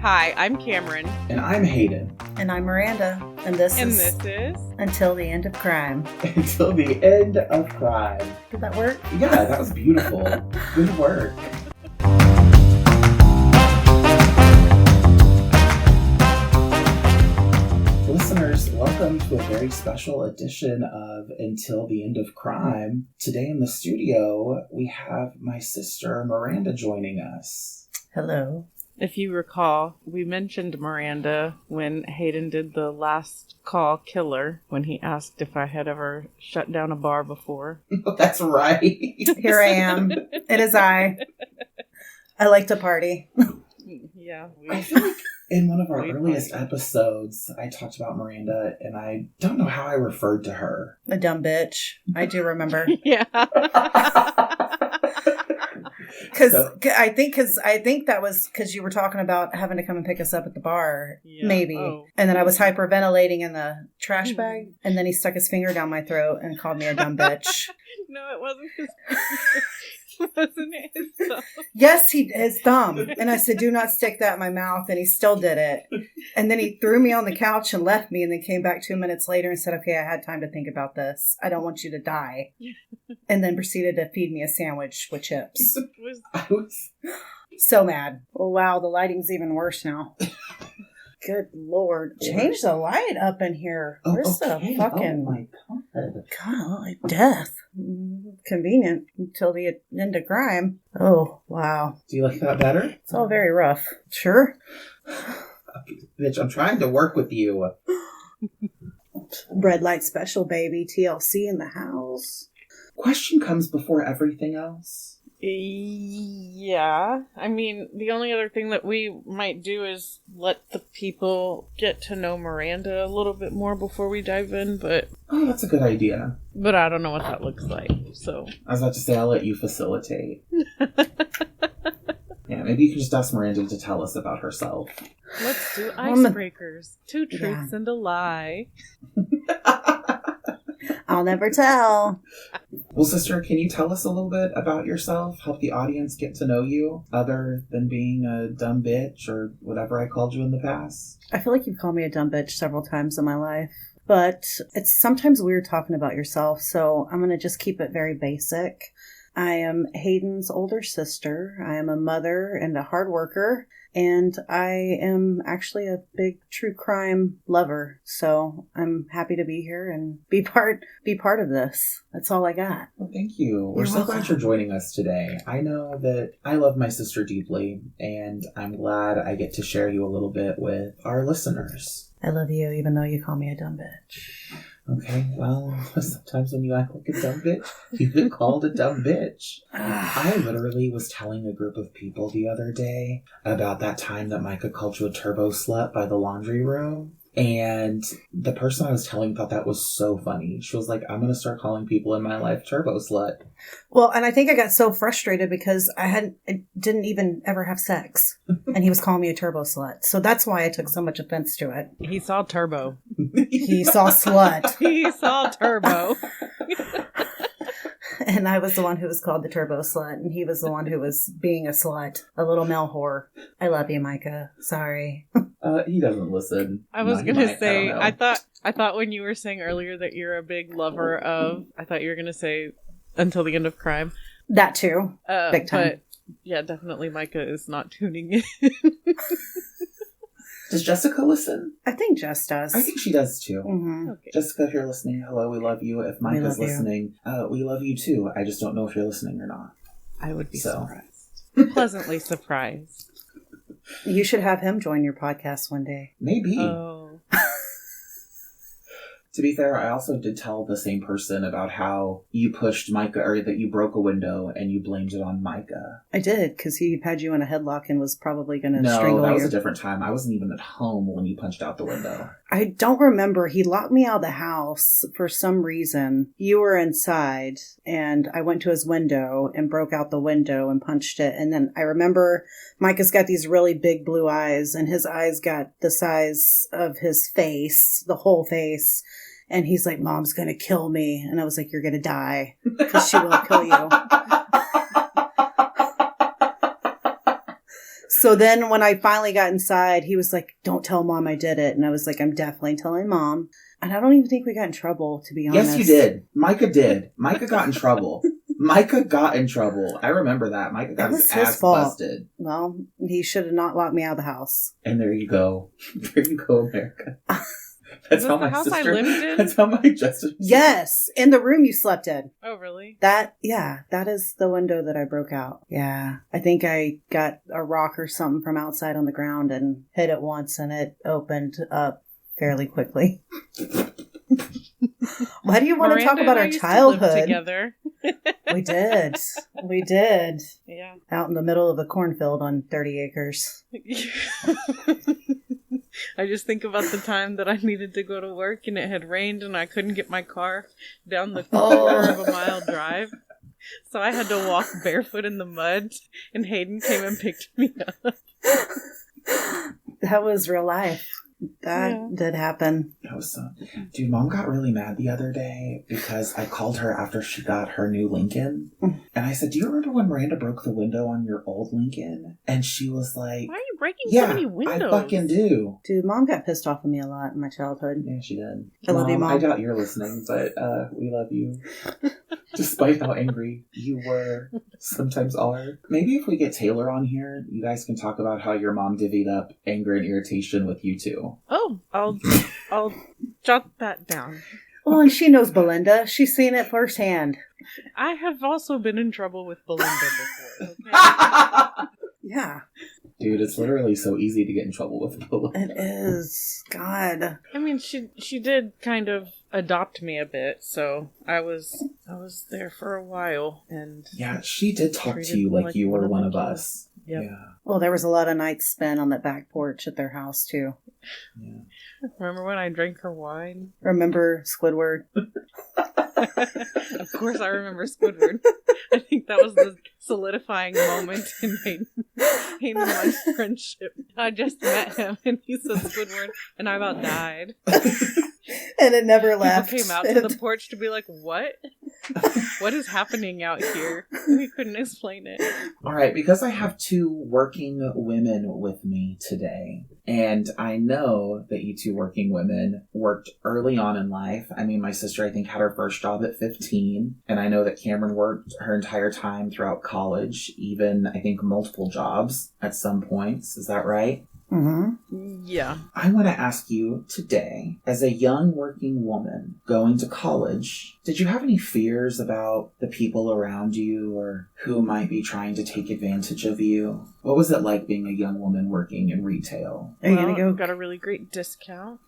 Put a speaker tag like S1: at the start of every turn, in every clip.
S1: Hi, I'm Cameron.
S2: And I'm Hayden.
S3: And I'm Miranda. And this is Until the End of Crime.
S2: Until the End of Crime.
S3: Did that work?
S2: Yeah, that was beautiful. Good work. Listeners, welcome to a very special edition of Until the End of Crime. Today in the studio, we have my sister Miranda joining us.
S3: Hello.
S1: If you recall, we mentioned Miranda when Hayden did the last call killer, when he asked if I had ever shut down a bar before.
S2: That's right.
S3: Here I am. It is I. I like to party.
S1: Yeah.
S2: I feel like in one of our earliest episodes, I talked about Miranda, and I don't know how I referred to her.
S3: A dumb bitch. I do remember.
S1: Yeah.
S3: Because I think that was because you were talking about having to come and pick us up at the bar, maybe. Oh. And then I was hyperventilating in the trash bag, and then he stuck his finger down my throat and called me a dumb bitch.
S1: No, it wasn't his wasn't it his thumb?
S3: Yes, his thumb. And I said, do not stick that in my mouth. And he still did it. And then he threw me on the couch and left me, and then came back 2 minutes later and said, okay, I had time to think about this. I don't want you to die. And then proceeded to feed me a sandwich with chips.
S2: I was
S3: so mad. Oh, wow. The lighting's even worse now. Good Lord. Change the light up in here. Where's the fucking...
S2: Oh, my God.
S3: God, like death. Convenient until the end of crime. Oh, wow.
S2: Do you like that better?
S3: It's all very rough. Sure.
S2: Bitch, I'm trying to work with you.
S3: Red light special, baby. TLC in the house.
S2: Question comes before everything else.
S1: Yeah. I mean, the only other thing that we might do is let the people get to know Miranda a little bit more before we dive in, but...
S2: Oh, that's a good idea.
S1: But I don't know what that looks like, so...
S2: I was about to say, I'll let you facilitate. Yeah, maybe you can just ask Miranda to tell us about herself.
S1: Let's do icebreakers. 2 truths and a lie.
S3: I'll never tell.
S2: Well, sister, can you tell us a little bit about yourself? Help the audience get to know you, other than being a dumb bitch or whatever I called you in the past?
S3: I feel like you've called me a dumb bitch several times in my life. But it's sometimes weird talking about yourself, so I'm going to just keep it very basic. I am Hayden's older sister. I am a mother and a hard worker. And I am actually a big true crime lover. So I'm happy to be here and be part of this. That's all I got.
S2: Well, thank you. We're so glad you're joining us today. I know that I love my sister deeply, and I'm glad I get to share you a little bit with our listeners.
S3: I love you, even though you call me a dumb bitch.
S2: Okay, well, sometimes when you act like a dumb bitch, you get called a dumb bitch. I literally was telling a group of people the other day about that time that Micah called you a turbo slut by the laundry room. And the person I was telling thought that was so funny. She was like, I'm going to start calling people in my life turbo slut.
S3: Well, and I think I got so frustrated because I didn't even ever have sex. And he was calling me a turbo slut. So that's why I took so much offense to it.
S1: He saw turbo.
S3: He saw slut.
S1: He saw turbo.
S3: And I was the one who was called the turbo slut, and he was the one who was being a slut, a little male whore. I love you, Micah. Sorry.
S2: He doesn't listen.
S1: I was gonna say, I thought when you were saying earlier that you're a big lover of, I thought you were gonna say Until the End of Crime.
S3: That too. Big time.
S1: But yeah, definitely Micah is not tuning in.
S2: Does Jessica listen?
S3: I think Jess does.
S2: I think she does too.
S3: Mm-hmm.
S1: Okay.
S2: Jessica, if you're listening, hello, we love you. If Micah's listening, we love you too. I just don't know if you're listening or not.
S1: I would be surprised. Pleasantly surprised.
S3: You should have him join your podcast one day.
S2: Maybe.
S1: Oh.
S2: To be fair, I also did tell the same person about how you pushed Micah, or that you broke a window and you blamed it on Micah.
S3: I did, because he had you in a headlock and was probably going to strangle you.
S2: No, that was a different time. I wasn't even at home when you punched out the window.
S3: I don't remember. He locked me out of the house for some reason. You were inside, and I went to his window and broke out the window and punched it. And then I remember Micah's got these really big blue eyes, and his eyes got the size of his face, the whole face. And he's like, Mom's going to kill me. And I was like, you're going to die because she will kill you. So then when I finally got inside, he was like, don't tell Mom I did it. And I was like, I'm definitely telling Mom. And I don't even think we got in trouble, to be honest.
S2: Yes, you did. Micah did. Micah got in trouble. Micah got in trouble. I remember that. Micah got his ass busted.
S3: Well, he should have not locked me out of the house.
S2: And there you go. There you go, America. That's how my
S1: house
S2: sister.
S1: I lived in?
S2: That's how my justice.
S3: Yes, in the room you slept in.
S1: Oh, really?
S3: That is the window that I broke out. Yeah, I think I got a rock or something from outside on the ground and hit it once, and it opened up fairly quickly. Why do you want to talk about our childhood?
S1: Together.
S3: We did. We did.
S1: Yeah.
S3: Out in the middle of a cornfield on 30 acres.
S1: I just think about the time that I needed to go to work and it had rained and I couldn't get my car down the quarter of a mile drive. So I had to walk barefoot in the mud and Hayden came and picked me up.
S3: That was real life. That did happen.
S2: That was dude, Mom got really mad the other day because I called her after she got her new Lincoln. And I said, do you remember when Miranda broke the window on your old Lincoln? And she was like,
S1: why are you breaking so many windows?
S2: I fucking do.
S3: Dude, Mom got pissed off at me a lot in my childhood.
S2: Yeah, she did.
S3: I love you, Mom.
S2: I doubt you're listening, but we love you. Despite how angry you were, sometimes are. Maybe if we get Taylor on here, you guys can talk about how your mom divvied up anger and irritation with you two.
S1: Oh, I'll jot that down.
S3: Well, and she knows Belinda. She's seen it firsthand.
S1: I have also been in trouble with Belinda before. Okay?
S3: Yeah.
S2: Dude, it's literally so easy to get in trouble with Belinda.
S3: It is. God.
S1: I mean, she did kind of adopt me a bit, so I was there for a while, and
S2: yeah, she did talk to you like you were one of us.
S1: Yep.
S2: Yeah.
S3: Well, there was a lot of nights spent on that back porch at their house too.
S2: Yeah.
S1: Remember when I drank her wine?
S3: Remember Squidward?
S1: Of course I remember Squidward. I think that was the solidifying moment in Hayden and my friendship. I just met him and he said Squidward and I about died.
S3: And it never left.
S1: People came out to the porch to be like, what? What is happening out here? We couldn't explain it.
S2: All right, because I have two working women with me today, and I know that you two working women worked early on in life. I mean, my sister, I think, had her first job at 15, and I know that Cameron worked her entire time throughout college, even, I think, multiple jobs at some points. Is that right?
S3: Mm-hmm.
S1: Yeah.
S2: I want to ask you today, as a young working woman going to college, did you have any fears about the people around you or who might be trying to take advantage of you? What was it like being a young woman working in retail?
S3: Are you going to go?
S1: Got a really great discount.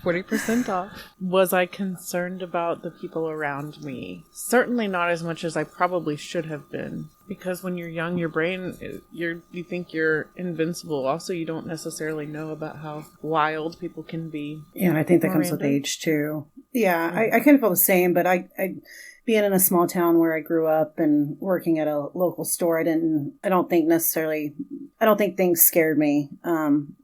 S1: 40% off. Was I concerned about the people around me? Certainly not as much as I probably should have been. Because when you're young, your brain, you think you're invincible. Also, you don't necessarily know about how wild people can be.
S3: Yeah, and I think that comes with age, too. Yeah, I kind of feel the same, but I being in a small town where I grew up and working at a local store, I don't think things scared me.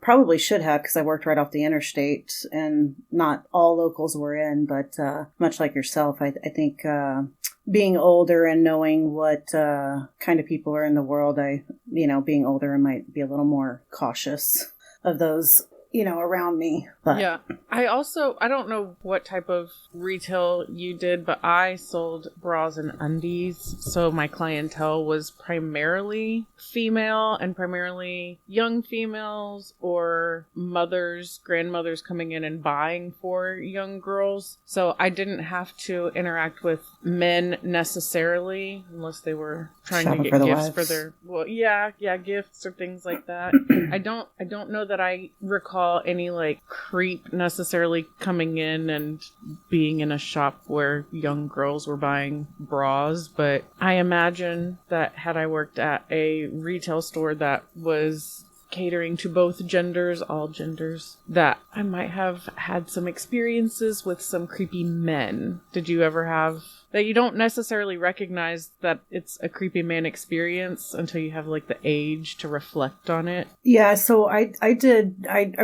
S3: Probably should have, because I worked right off the interstate and not all locals were in, but much like yourself, I think being older and knowing what kind of people are in the world, being older, I might be a little more cautious of those around me. But
S1: yeah, I don't know what type of retail you did, but I sold bras and undies. So my clientele was primarily female and primarily young females or mothers, grandmothers coming in and buying for young girls. So I didn't have to interact with men necessarily unless they were trying to get gifts for their, gifts or things like that. I don't know that I recall any creep necessarily coming in and being in a shop where young girls were buying bras, but I imagine that had I worked at a retail store that was catering to both genders, all genders, that I might have had some experiences with some creepy men. Did you ever have that? You don't necessarily recognize that it's a creepy man experience until you have the age to reflect on it.
S3: Yeah, so I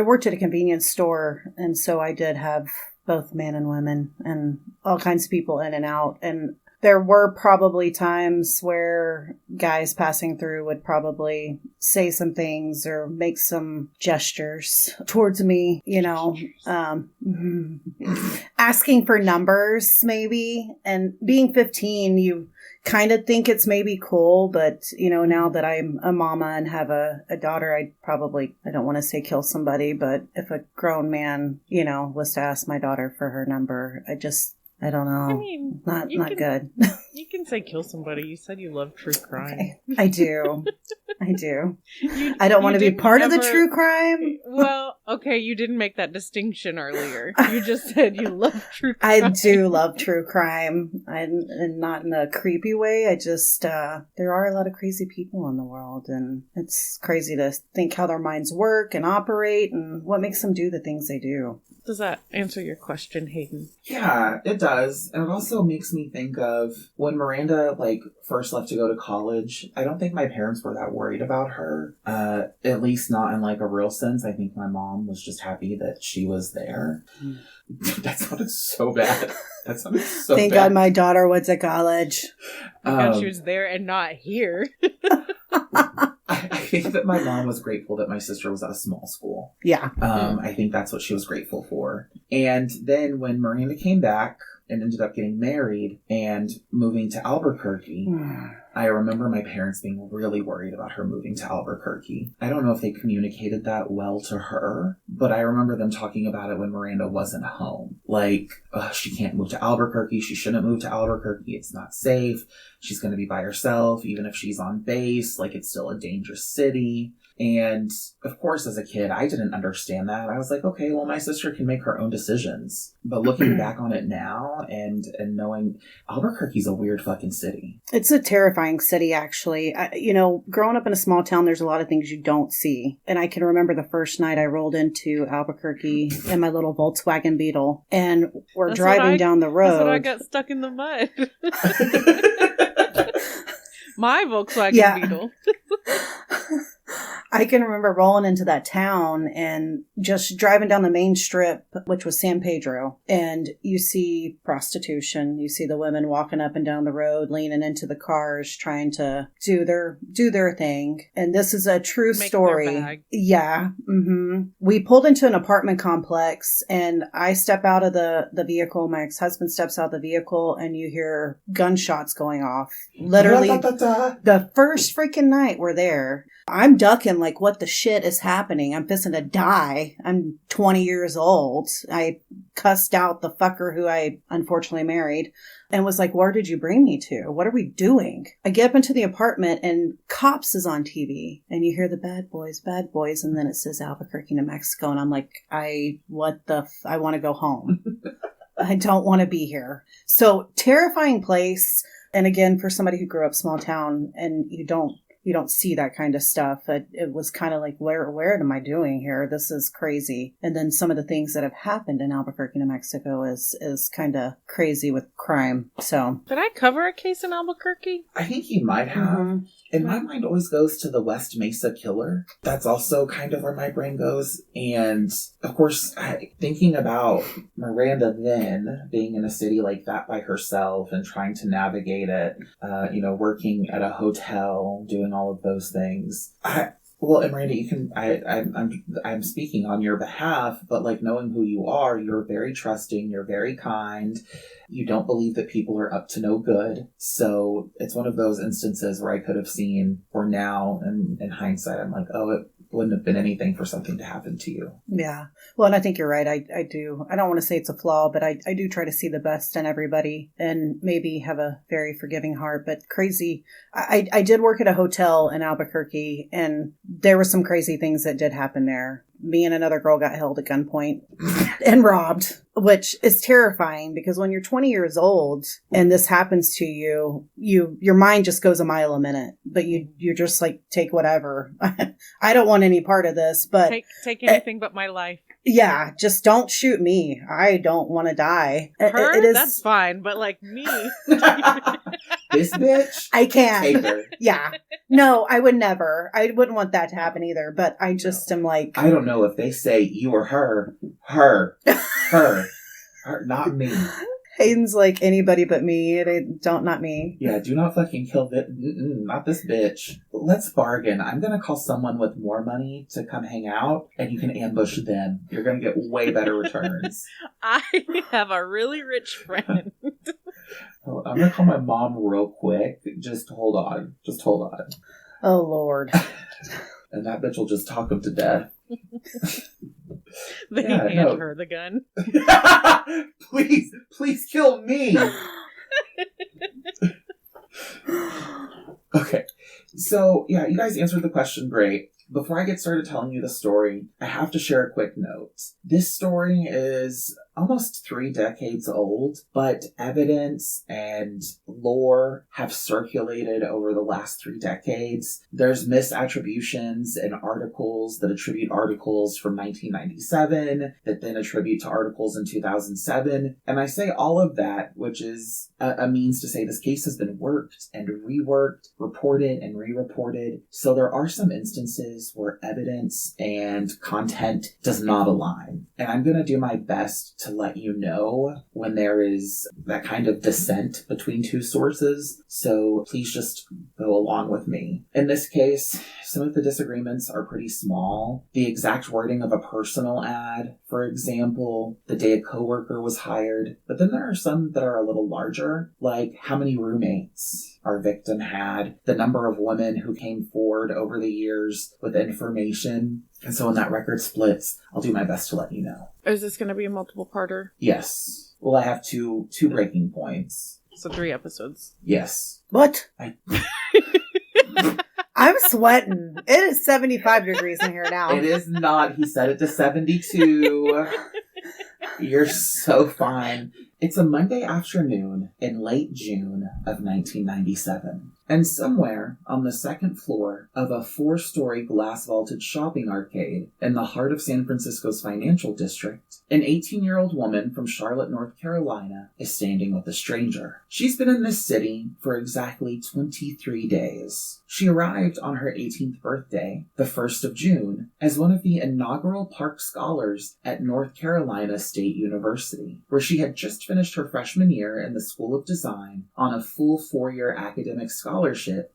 S3: worked at a convenience store, and so I did have both men and women and all kinds of people in and out. And There were probably times where guys passing through would probably say some things or make some gestures towards me, asking for numbers maybe. And being 15, you kind of think it's maybe cool, but now that I'm a mama and have a daughter, I don't want to say kill somebody, but if a grown man, was to ask my daughter for her number, I don't know.
S1: I mean,
S3: not good.
S1: You can say kill somebody. You said you love true crime.
S3: Okay. I do. I don't want to be part of the true crime.
S1: Well, okay, you didn't make that distinction earlier. You just said you love true crime.
S3: I do love true crime. And not in a creepy way. I just, there are a lot of crazy people in the world. And it's crazy to think how their minds work and operate and what makes them do the things they do.
S1: Does that answer your question, Hayden?
S2: Yeah, it does. And it also makes me think of when Miranda, first left to go to college. I don't think my parents were that worried about her. At least not in, a real sense. I think my mom was just happy that she was there. That sounded so bad.
S3: Thank God my daughter went to college.
S1: Thank God she was there and not here.
S2: I think that my mom was grateful that my sister was at a small school.
S3: Yeah.
S2: I think that's what she was grateful for. And then when Miranda came back and ended up getting married and moving to Albuquerque, I remember my parents being really worried about her moving to Albuquerque. I don't know if they communicated that well to her, but I remember them talking about it when Miranda wasn't home. She can't move to Albuquerque. She shouldn't move to Albuquerque. It's not safe. She's going to be by herself. Even if she's on base, it's still a dangerous city. And of course, as a kid, I didn't understand that. I was like, okay, well, my sister can make her own decisions. But looking back on it now and knowing Albuquerque's a weird fucking city.
S3: It's a terrifying city, actually. Growing up in a small town, there's a lot of things you don't see. And I can remember the first night I rolled into Albuquerque in my little Volkswagen Beetle. And we're driving down the road.
S1: That's when I got stuck in the mud. My Volkswagen Beetle.
S3: I can remember rolling into that town and just driving down the main strip, which was San Pedro, and you see prostitution. You see the women walking up and down the road, leaning into the cars, trying to do their thing. And this is a true story.
S1: Their bag.
S3: Yeah. Mm-hmm. We pulled into an apartment complex, and I step out of the vehicle. My ex-husband steps out of the vehicle, and you hear gunshots going off. Literally, the first freaking night we're there. I'm ducking what the shit is happening. I'm fixing to die. I'm 20 years old. I cussed out the fucker who I unfortunately married and was like, where did you bring me to? What are we doing? I get up into the apartment and Cops is on TV and you hear the bad boys. And then it says Albuquerque, New Mexico. And I'm like, I want to go home. I don't want to be here. So terrifying place. And again, for somebody who grew up small town and you don't see that kind of stuff. It was kind of like, where am I doing here? This is crazy. And then some of the things that have happened in Albuquerque, New Mexico is kind of crazy with crime. So,
S1: did I cover a case in Albuquerque?
S2: I think you might have. Mm-hmm. And my mind always goes to the West Mesa killer. That's also kind of where my brain goes. And of course, thinking about Miranda then being in a city like that by herself and trying to navigate it, working at a hotel, doing all of those things. Well, and Miranda, you can. I'm speaking on your behalf, but knowing who you are, you're very trusting. You're very kind. You don't believe that people are up to no good. So it's one of those instances where I could have seen, or now, and in hindsight, I'm like, oh, it wouldn't have been anything for something to happen to you. Yeah.
S3: Well, and I think you're right. I do. I don't want to say it's a flaw, but I do try to see the best in everybody and maybe have a very forgiving heart. But crazy. I did work at a hotel in Albuquerque, and there were some crazy things that did happen there. Me and another girl got held at gunpoint and robbed, which is terrifying because when you're 20 years old and this happens to you, your mind just goes a mile a minute, but you're just like, take whatever. I don't want any part of this, but
S1: take anything but my life.
S3: Yeah, just don't shoot me. I don't want to die.
S1: That's fine, but me.
S2: This bitch?
S3: I can't.
S2: Take her.
S3: Yeah. No, I would never. I wouldn't want that to happen either, but I just am like...
S2: I don't know if they say you or her, not me.
S3: Hayden's like anybody but me. Not me.
S2: Yeah, do not fucking kill not this bitch. Let's bargain. I'm gonna call someone with more money to come hang out, and you can ambush them. You're gonna get way better returns.
S1: I have a really rich friend.
S2: I'm gonna call my mom real quick. Just hold on.
S3: Oh, Lord.
S2: And that bitch will just talk him to death.
S1: They hand her the gun.
S2: Please kill me. Okay. So, yeah, you guys answered the question great. Before I get started telling you the story, I have to share a quick note. This story is almost 3 decades old, but evidence and lore have circulated over the last 3 decades. There's misattributions in articles that attribute articles from 1997 that then attribute to articles in 2007. And I say all of that, which is a means to say this case has been worked and reworked, reported and re-reported. So there are some instances where evidence and content does not align. And I'm going to do my best to let you know when there is that kind of dissent between 2 sources. So please just go along with me. In this case, some of the disagreements are pretty small. The exact wording of a personal ad, for example, the day a coworker was hired. But then there are some that are a little larger, like how many roommates our victim had, the number of women who came forward over the years with information. And so when that record splits, I'll do my best to let you know.
S1: Is this going to be a multiple parter?
S2: Yes. Well, I have two breaking points.
S1: So 3 episodes.
S2: Yes.
S3: What? I'm sweating. It is 75 degrees in here now.
S2: It is not. He set it to 72. You're so fine. It's a Monday afternoon in late June of 1997. And somewhere on the 2nd floor of a 4-story glass-vaulted shopping arcade in the heart of San Francisco's financial district, an 18-year-old woman from Charlotte, North Carolina, is standing with a stranger. She's been in this city for exactly 23 days. She arrived on her 18th birthday, the 1st of June, as one of the inaugural Park Scholars at North Carolina State University, where she had just finished her freshman year in the School of Design on a full 4-year academic scholarship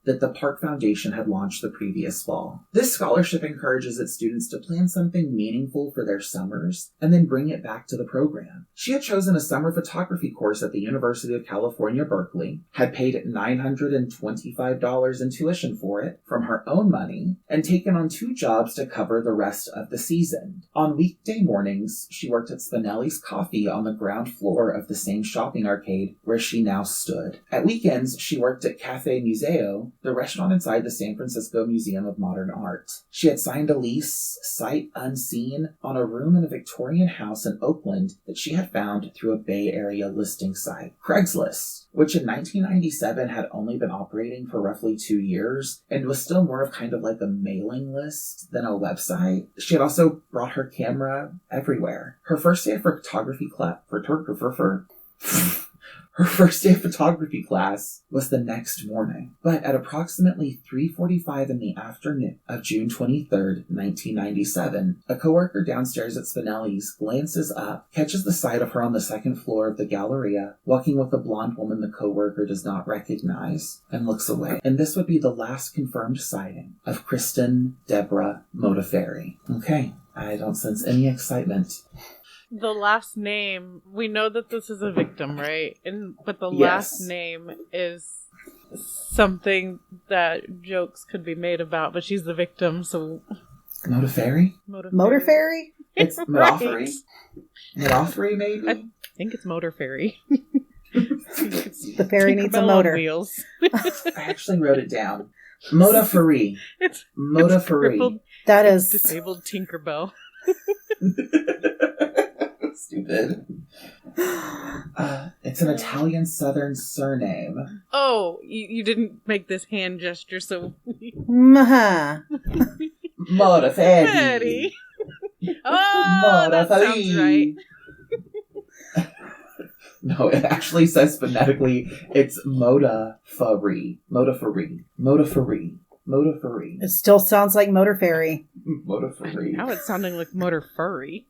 S2: that the Park Foundation had launched the previous fall. This scholarship encourages its students to plan something meaningful for their summers and then bring it back to the program. She had chosen a summer photography course at the University of California, Berkeley, had paid $925 in tuition for it from her own money, and taken on 2 jobs to cover the rest of the season. On weekday mornings, she worked at Spinelli's Coffee on the ground floor of the same shopping arcade where she now stood. At weekends, she worked at Cafe Museo, the restaurant inside the San Francisco Museum of Modern Art. She had signed a lease, sight unseen, on a room in a Victorian house in Oakland that she had found through a Bay Area listing site, Craigslist, which in 1997 had only been operating for roughly 2 years and was still more of kind of like a mailing list than a website. She had also brought her camera everywhere. Her first day of photography class was the next morning, but at approximately 3:45 in the afternoon of June 23rd, 1997, a coworker downstairs at Spinelli's glances up, catches the sight of her on the 2nd floor of the Galleria, walking with a blonde woman the coworker does not recognize, and looks away. And this would be the last confirmed sighting of Kristen Deborah Modafferi. Okay, I don't sense any excitement.
S1: The last name, we know that this is a victim, right? But the
S2: Yes.
S1: last name is something that jokes could be made about, but she's the victim, so...
S2: Modaferri?
S3: Modaferri?
S2: It's Modafferi. Modafferi, maybe?
S1: I think it's Modaferri.
S3: The ferry needs a
S1: Tinkerbell
S3: motor.
S1: on wheels.
S2: I actually wrote it down. Modaferri. Modaferri.
S3: That is...
S1: Disabled Tinkerbell.
S2: Stupid. It's an Italian Southern surname.
S1: Oh, you didn't make this hand gesture, so...
S2: Modaferri.
S1: Oh, that sounds right.
S2: No, it actually says phonetically, it's Modaferri. Modaferri. Modaferri. Modaferri.
S3: It still sounds like Modaferri.
S2: Modaferri.
S1: Now it's sounding like Motor Furry.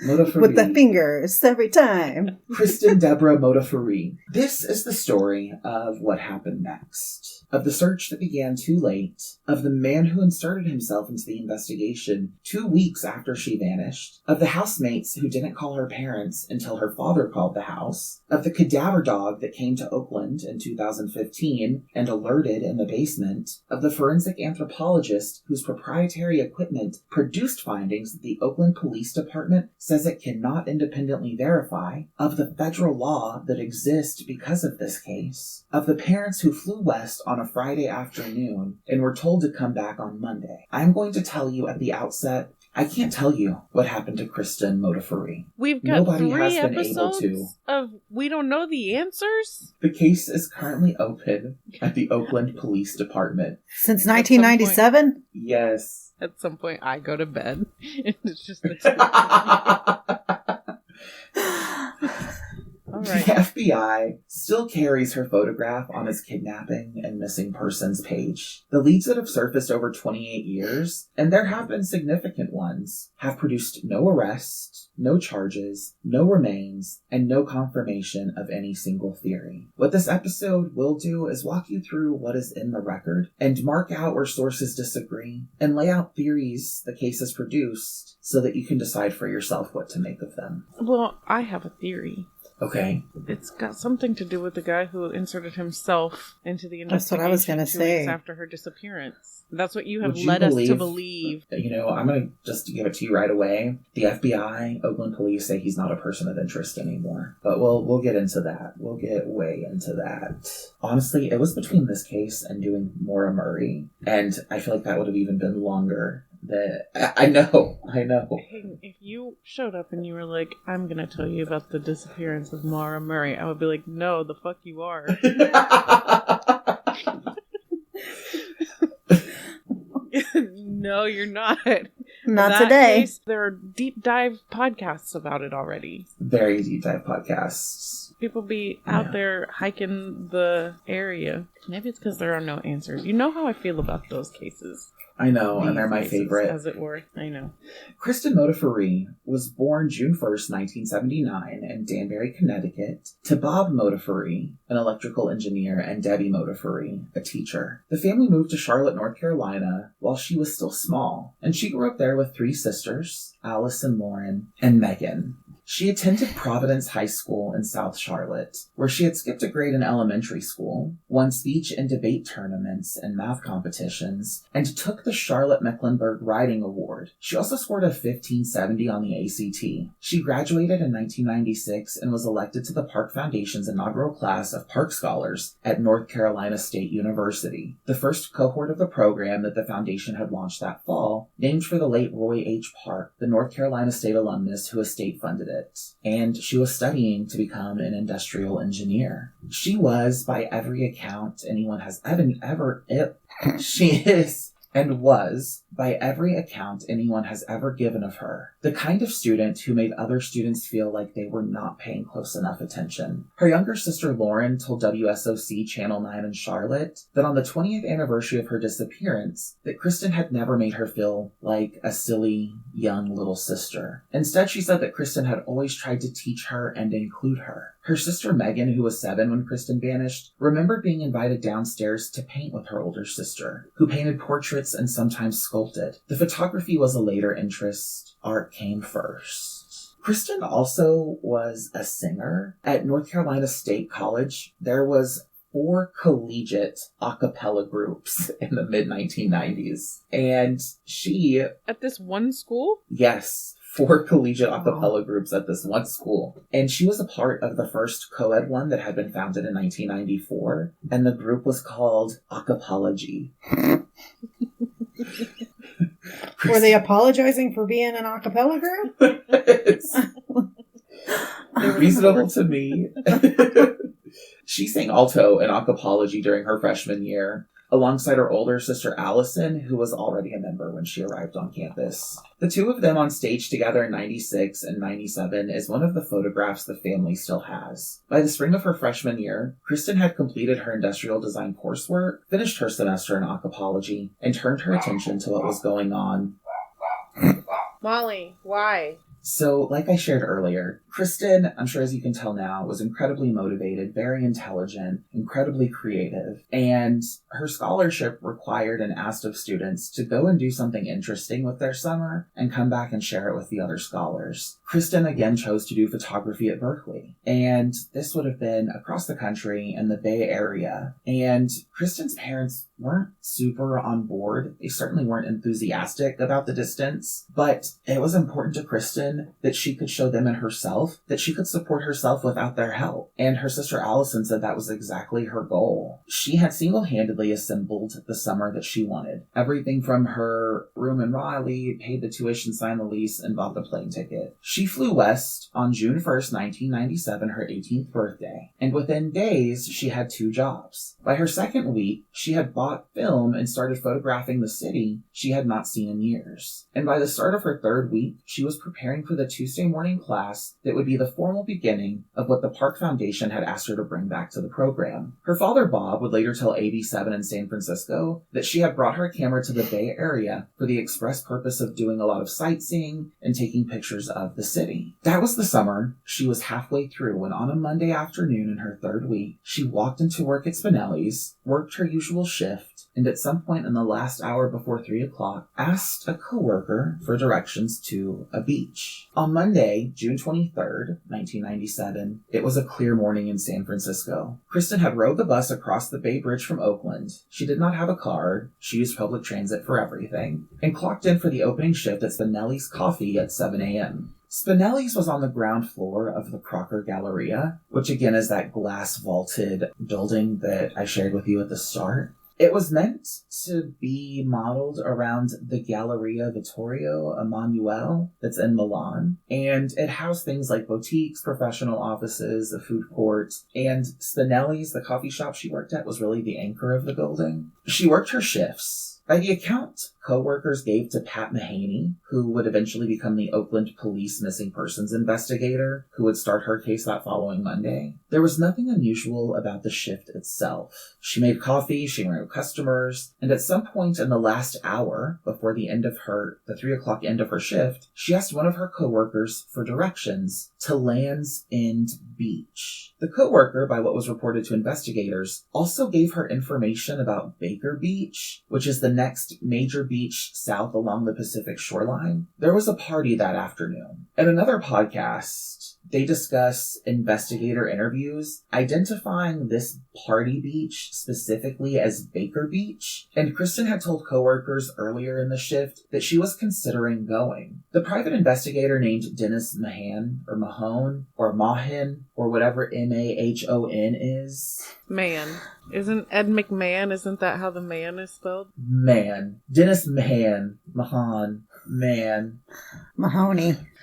S2: Modaferri.
S3: With the fingers every time.
S2: Kristen Deborah Modafferi. This is the story of what happened next. Of the search that began too late. Of the man who inserted himself into the investigation 2 weeks after she vanished. Of the housemates who didn't call her parents until her father called the house. Of the cadaver dog that came to Oakland in 2015 and alerted in the basement. Of the forensic anthropologist whose proprietary equipment produced findings that the Oakland Police Department says it cannot independently verify. Of the federal law that exists because of this case. Of the parents who flew west on a Friday afternoon and were told to come back on Monday. I'm going to tell you at the outset, I can't tell you what happened to Kristen Modafferi.
S1: We've got
S2: Nobody
S1: 3
S2: has been able
S1: episodes
S2: to.
S1: of we don't know the answers?
S2: The case is currently open at the Oakland Police Department.
S3: Since 1997?
S2: Yes.
S1: At some point, I go to bed. It's just All right.
S2: The FBI still carries her photograph on its kidnapping and missing persons page. The leads that have surfaced over 28 years, and there have been significant ones, have produced no arrest, no charges, no remains, and no confirmation of any single theory. What this episode will do is walk you through what is in the record and mark out where sources disagree and lay out theories the case has produced so that you can decide for yourself what to make of them.
S1: Well, I have a theory.
S2: Okay.
S1: It's got something to do with the guy who inserted himself into the investigation.
S3: That's what I was going to
S1: 2
S3: say.
S1: weeks after her disappearance. That's what you have
S2: Would you
S1: led us to believe.
S2: You know, I'm going to just give it to you right away. The FBI, Oakland Police say he's not a person of interest anymore. But we'll get into that. We'll get way into that. Honestly, it was between this case and doing Maura Murray. And I feel like that would have even been longer. I know.
S1: Hey, if you showed up and you were like, I'm going to tell you about the disappearance of Maura Murray, I would be like, no, the fuck you are. No, you're not.
S3: Not today.
S1: Case, there are deep dive podcasts about it already.
S2: Very deep dive podcasts.
S1: People be out there hiking the area. Maybe it's because there are no answers. You know how I feel about those cases.
S2: I know, and they're my
S1: cases,
S2: favorite.
S1: as it were. I know.
S2: Kristen Modafferi was born June 1st, 1979 in Danbury, Connecticut, to Bob Modafferi, an electrical engineer, and Debbie Modafferi, a teacher. The family moved to Charlotte, North Carolina, while she was still small, and she grew up there with 3 sisters, Alice and Lauren, and Megan. She attended Providence High School in South Charlotte, where she had skipped a grade in elementary school, won speech and debate tournaments and math competitions, and took the Charlotte Mecklenburg Writing Award. She also scored a 1570 on the ACT. She graduated in 1996 and was elected to the Park Foundation's inaugural class of Park Scholars at North Carolina State University, the first cohort of the program that the foundation had launched that fall, named for the late Roy H. Park, the North Carolina State alumnus who estate funded it. And she was studying to become an industrial engineer. She was, by every account anyone has she is and was, by every account anyone has ever given of her, the kind of student who made other students feel like they were not paying close enough attention. Her younger sister Lauren told WSOC Channel 9 in Charlotte that on the 20th anniversary of her disappearance, that Kristen had never made her feel like a silly, young little sister. Instead, she said that Kristen had always tried to teach her and include her. Her sister Megan, who was 7 when Kristen vanished, remembered being invited downstairs to paint with her older sister, who painted portraits and sometimes sculpted. The photography was a later interest. Art came first. Kristen also was a singer. At North Carolina State College, there was 4 collegiate a cappella groups in the mid-1990s. And she...
S1: At this one school?
S2: Yes. 4 collegiate a cappella groups at this one school. And she was a part of the first co-ed one that had been founded in 1994. And the group was called Acapology.
S3: Were they apologizing for being an a cappella group?
S2: It's reasonable to me. She sang alto in Acapology during her freshman year, alongside her older sister Allison, who was already a member when she arrived on campus. The 2 of them on stage together in 96 and 97 is one of the photographs the family still has. By the spring of her freshman year, Kristen had completed her industrial design coursework, finished her semester in Acapology, and turned her attention to what was going on.
S1: Molly, why?
S2: So, like I shared earlier, Kristen, I'm sure as you can tell now, was incredibly motivated, very intelligent, incredibly creative, and her scholarship required and asked of students to go and do something interesting with their summer and come back and share it with the other scholars. Kristen again chose to do photography at Berkeley, and this would have been across the country in the Bay Area. And Kristen's parents weren't super on board. They certainly weren't enthusiastic about the distance, but it was important to Kristen that she could show them and herself that she could support herself without their help. And her sister Allison said that was exactly her goal. She had single-handedly assembled the summer that she wanted. Everything from her room in Raleigh, paid the tuition, signed the lease, and bought the plane ticket. She flew west on June 1st, 1997, her 18th birthday. And within days, she had 2 jobs. By her second week, she had bought film and started photographing the city she had not seen in years. And by the start of her 3rd week, she was preparing for the Tuesday morning class that would be the formal beginning of what the Park Foundation had asked her to bring back to the program. Her father, Bob, would later tell AB7 in San Francisco that she had brought her camera to the Bay Area for the express purpose of doing a lot of sightseeing and taking pictures of the city. That was the summer. She was halfway through when on a Monday afternoon in her 3rd week, she walked into work at Spinelli's, worked her usual shift, and at some point in the last hour before 3 o'clock, asked a coworker for directions to a beach. On Monday, June 23rd, 1997, it was a clear morning in San Francisco. Kristen had rode the bus across the Bay Bridge from Oakland. She did not have a car. She used public transit for everything, and clocked in for the opening shift at Spinelli's Coffee at 7 a.m. Spinelli's was on the ground floor of the Crocker Galleria, which again is that glass-vaulted building that I shared with you at the start. It was meant to be modeled around the Galleria Vittorio Emanuele that's in Milan, and it housed things like boutiques, professional offices, a food court, and Spinelli's, the coffee shop she worked at, was really the anchor of the building. She worked her shifts. By the account co-workers gave to Pat Mahaney, who would eventually become the Oakland Police Missing Persons investigator, who would start her case that following Monday, there was nothing unusual about the shift itself. She made coffee, she wrote customers, and at some point in the last hour before the 3 o'clock end of her shift, she asked one of her co-workers for directions to Land's End Beach. The co-worker, by what was reported to investigators, also gave her information about Baker Beach, which is the next major beach south along the Pacific shoreline. There was a party that afternoon. In another podcast, they discuss investigator interviews identifying this party beach specifically as Baker Beach, and Kristen had told coworkers earlier in the shift that she was considering going. The private investigator named Dennis Mahon, or whatever Mahon is.
S1: Man. Isn't Ed McMahon, isn't that how the man is spelled?
S2: Man. Dennis Mahoney.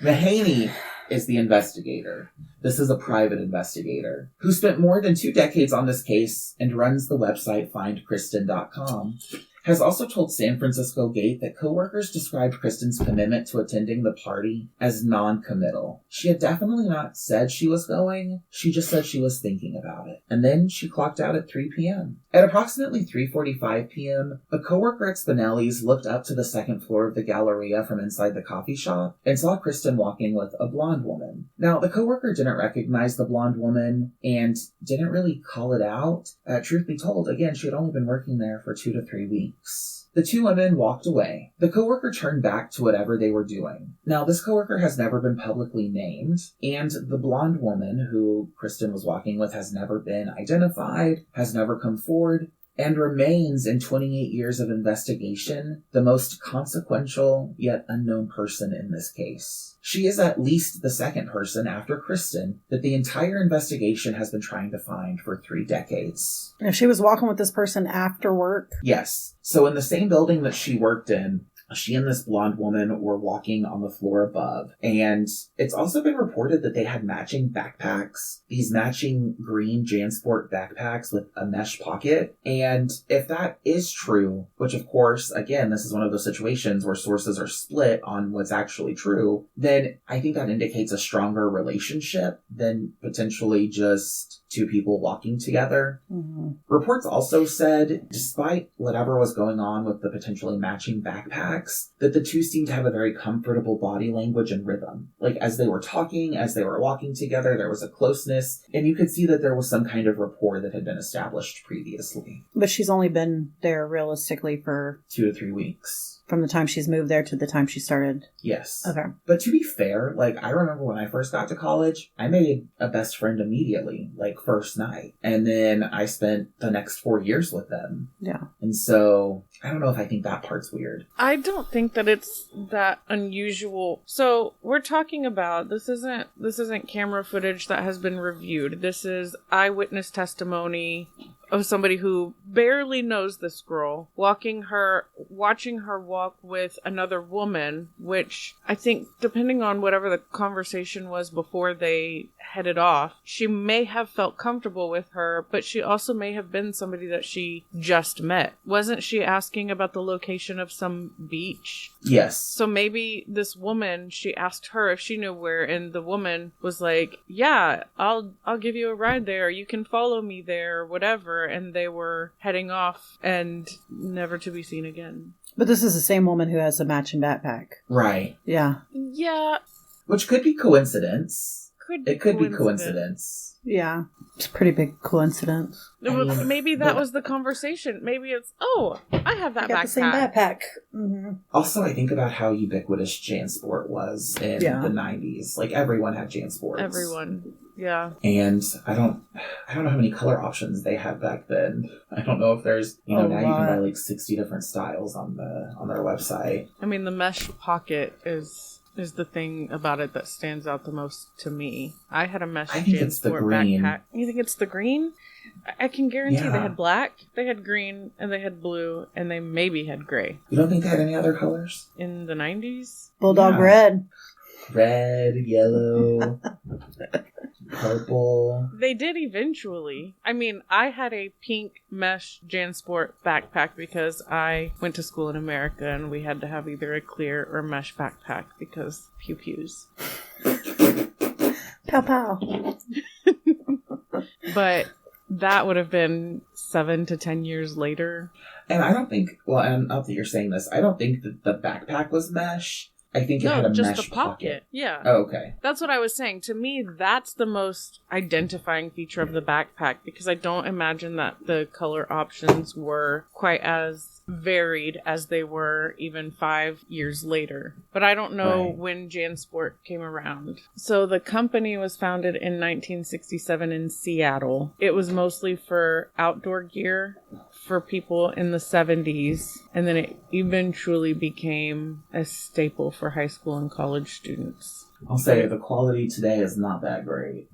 S2: Mahoney is the investigator. This is a private investigator who spent more than 2 decades on this case and runs the website findkristen.com. Has also told San Francisco Gate that coworkers described Kristen's commitment to attending the party as non-committal. She had definitely not said she was going, she just said she was thinking about it. And then she clocked out at 3 p.m. At approximately 3:45 p.m., a coworker at Spinelli's looked up to the second floor of the Galleria from inside the coffee shop and saw Kristen walking with a blonde woman. Now, the coworker didn't recognize the blonde woman and didn't really call it out. Truth be told, again, she had only been working there for 2 to 3 weeks. The 2 women walked away. The coworker turned back to whatever they were doing. Now, this coworker has never been publicly named, and the blonde woman who Kristen was walking with has never been identified, has never come forward, and remains in 28 years of investigation the most consequential yet unknown person in this case. She is at least the second person after Kristen that the entire investigation has been trying to find for 3 decades.
S3: And she was walking with this person after work?
S2: Yes. So in the same building that she worked in, she and this blonde woman were walking on the floor above. And it's also been reported that they had matching backpacks, these matching green JanSport backpacks with a mesh pocket. And if that is true, which of course, again, this is one of those situations where sources are split on what's actually true, then I think that indicates a stronger relationship than potentially just 2 people walking together. Mm-hmm. Reports also said, despite whatever was going on with the potentially matching backpack, flashbacks that the two seemed to have a very comfortable body language and rhythm. Like, as they were talking, as they were walking together, there was a closeness, and you could see that there was some kind of rapport that had been established previously.
S3: But she's only been there realistically for
S2: 2 to 3 weeks.
S3: From the time she's moved there to the time she started?
S2: Yes.
S3: Okay.
S2: But to be fair, like, I remember when I first got to college, I made a best friend immediately, like, first night. And then I spent the next 4 years with them.
S3: Yeah.
S2: And so, I don't know if I think that part's weird.
S1: I don't think that it's that unusual. So, we're talking about, this isn't camera footage that has been reviewed. This is eyewitness testimony of somebody who barely knows this girl, watching her walk with another woman, which I think, depending on whatever the conversation was before they headed off, she may have felt comfortable with her, but she also may have been somebody that she just met. Wasn't she asking about the location of some beach?
S2: Yes.
S1: So maybe this woman, she asked her if she knew where, and the woman was like, yeah, I'll give you a ride there, you can follow me there, or whatever, and they were heading off and never to be seen again.
S3: But this is the same woman who has a matching backpack.
S2: Right.
S3: Yeah.
S1: Yeah.
S2: Which could be coincidence.
S1: It could be
S2: coincidence.
S3: Yeah. It's a pretty big coincidence.
S1: Maybe that was the conversation. Maybe it's, oh, I have that
S3: I got
S1: backpack.
S3: the same backpack. Mm-hmm.
S2: Also, I think about how ubiquitous JanSport was in the 90s. Like, everyone had JanSports.
S1: Everyone. Yeah.
S2: And I don't know how many color options they had back then. I don't know if there's, now you can buy like 60 different styles on their website.
S1: I mean, the mesh pocket is the thing about it that stands out the most to me. I had a mesh JanSport backpack. You think it's the green? I can guarantee they had black, they had green, and they had blue, and they maybe had gray.
S2: You don't think they had any other colors?
S1: In the 90s?
S3: Bulldog red.
S2: Red, yellow, purple.
S1: They did eventually. I mean, I had a pink mesh JanSport backpack because I went to school in America and we had to have either a clear or mesh backpack because pew-pews.
S3: Pow pow.
S1: But that would have been 7 to 10 years later.
S2: And I don't think, and not that you're saying this, I don't think that the backpack was mesh. I think it had a
S1: just
S2: mesh
S1: the pocket. Yeah.
S2: Oh, okay.
S1: That's what I was saying. To me, that's the most identifying feature of the backpack because I don't imagine that the color options were quite as varied as they were even 5 years later. But I don't know when JanSport came around. So the company was founded in 1967 in Seattle. It was mostly for outdoor gear for people in the 70s, and then it eventually became a staple for high school and college students.
S2: I'll say the quality today is not that great.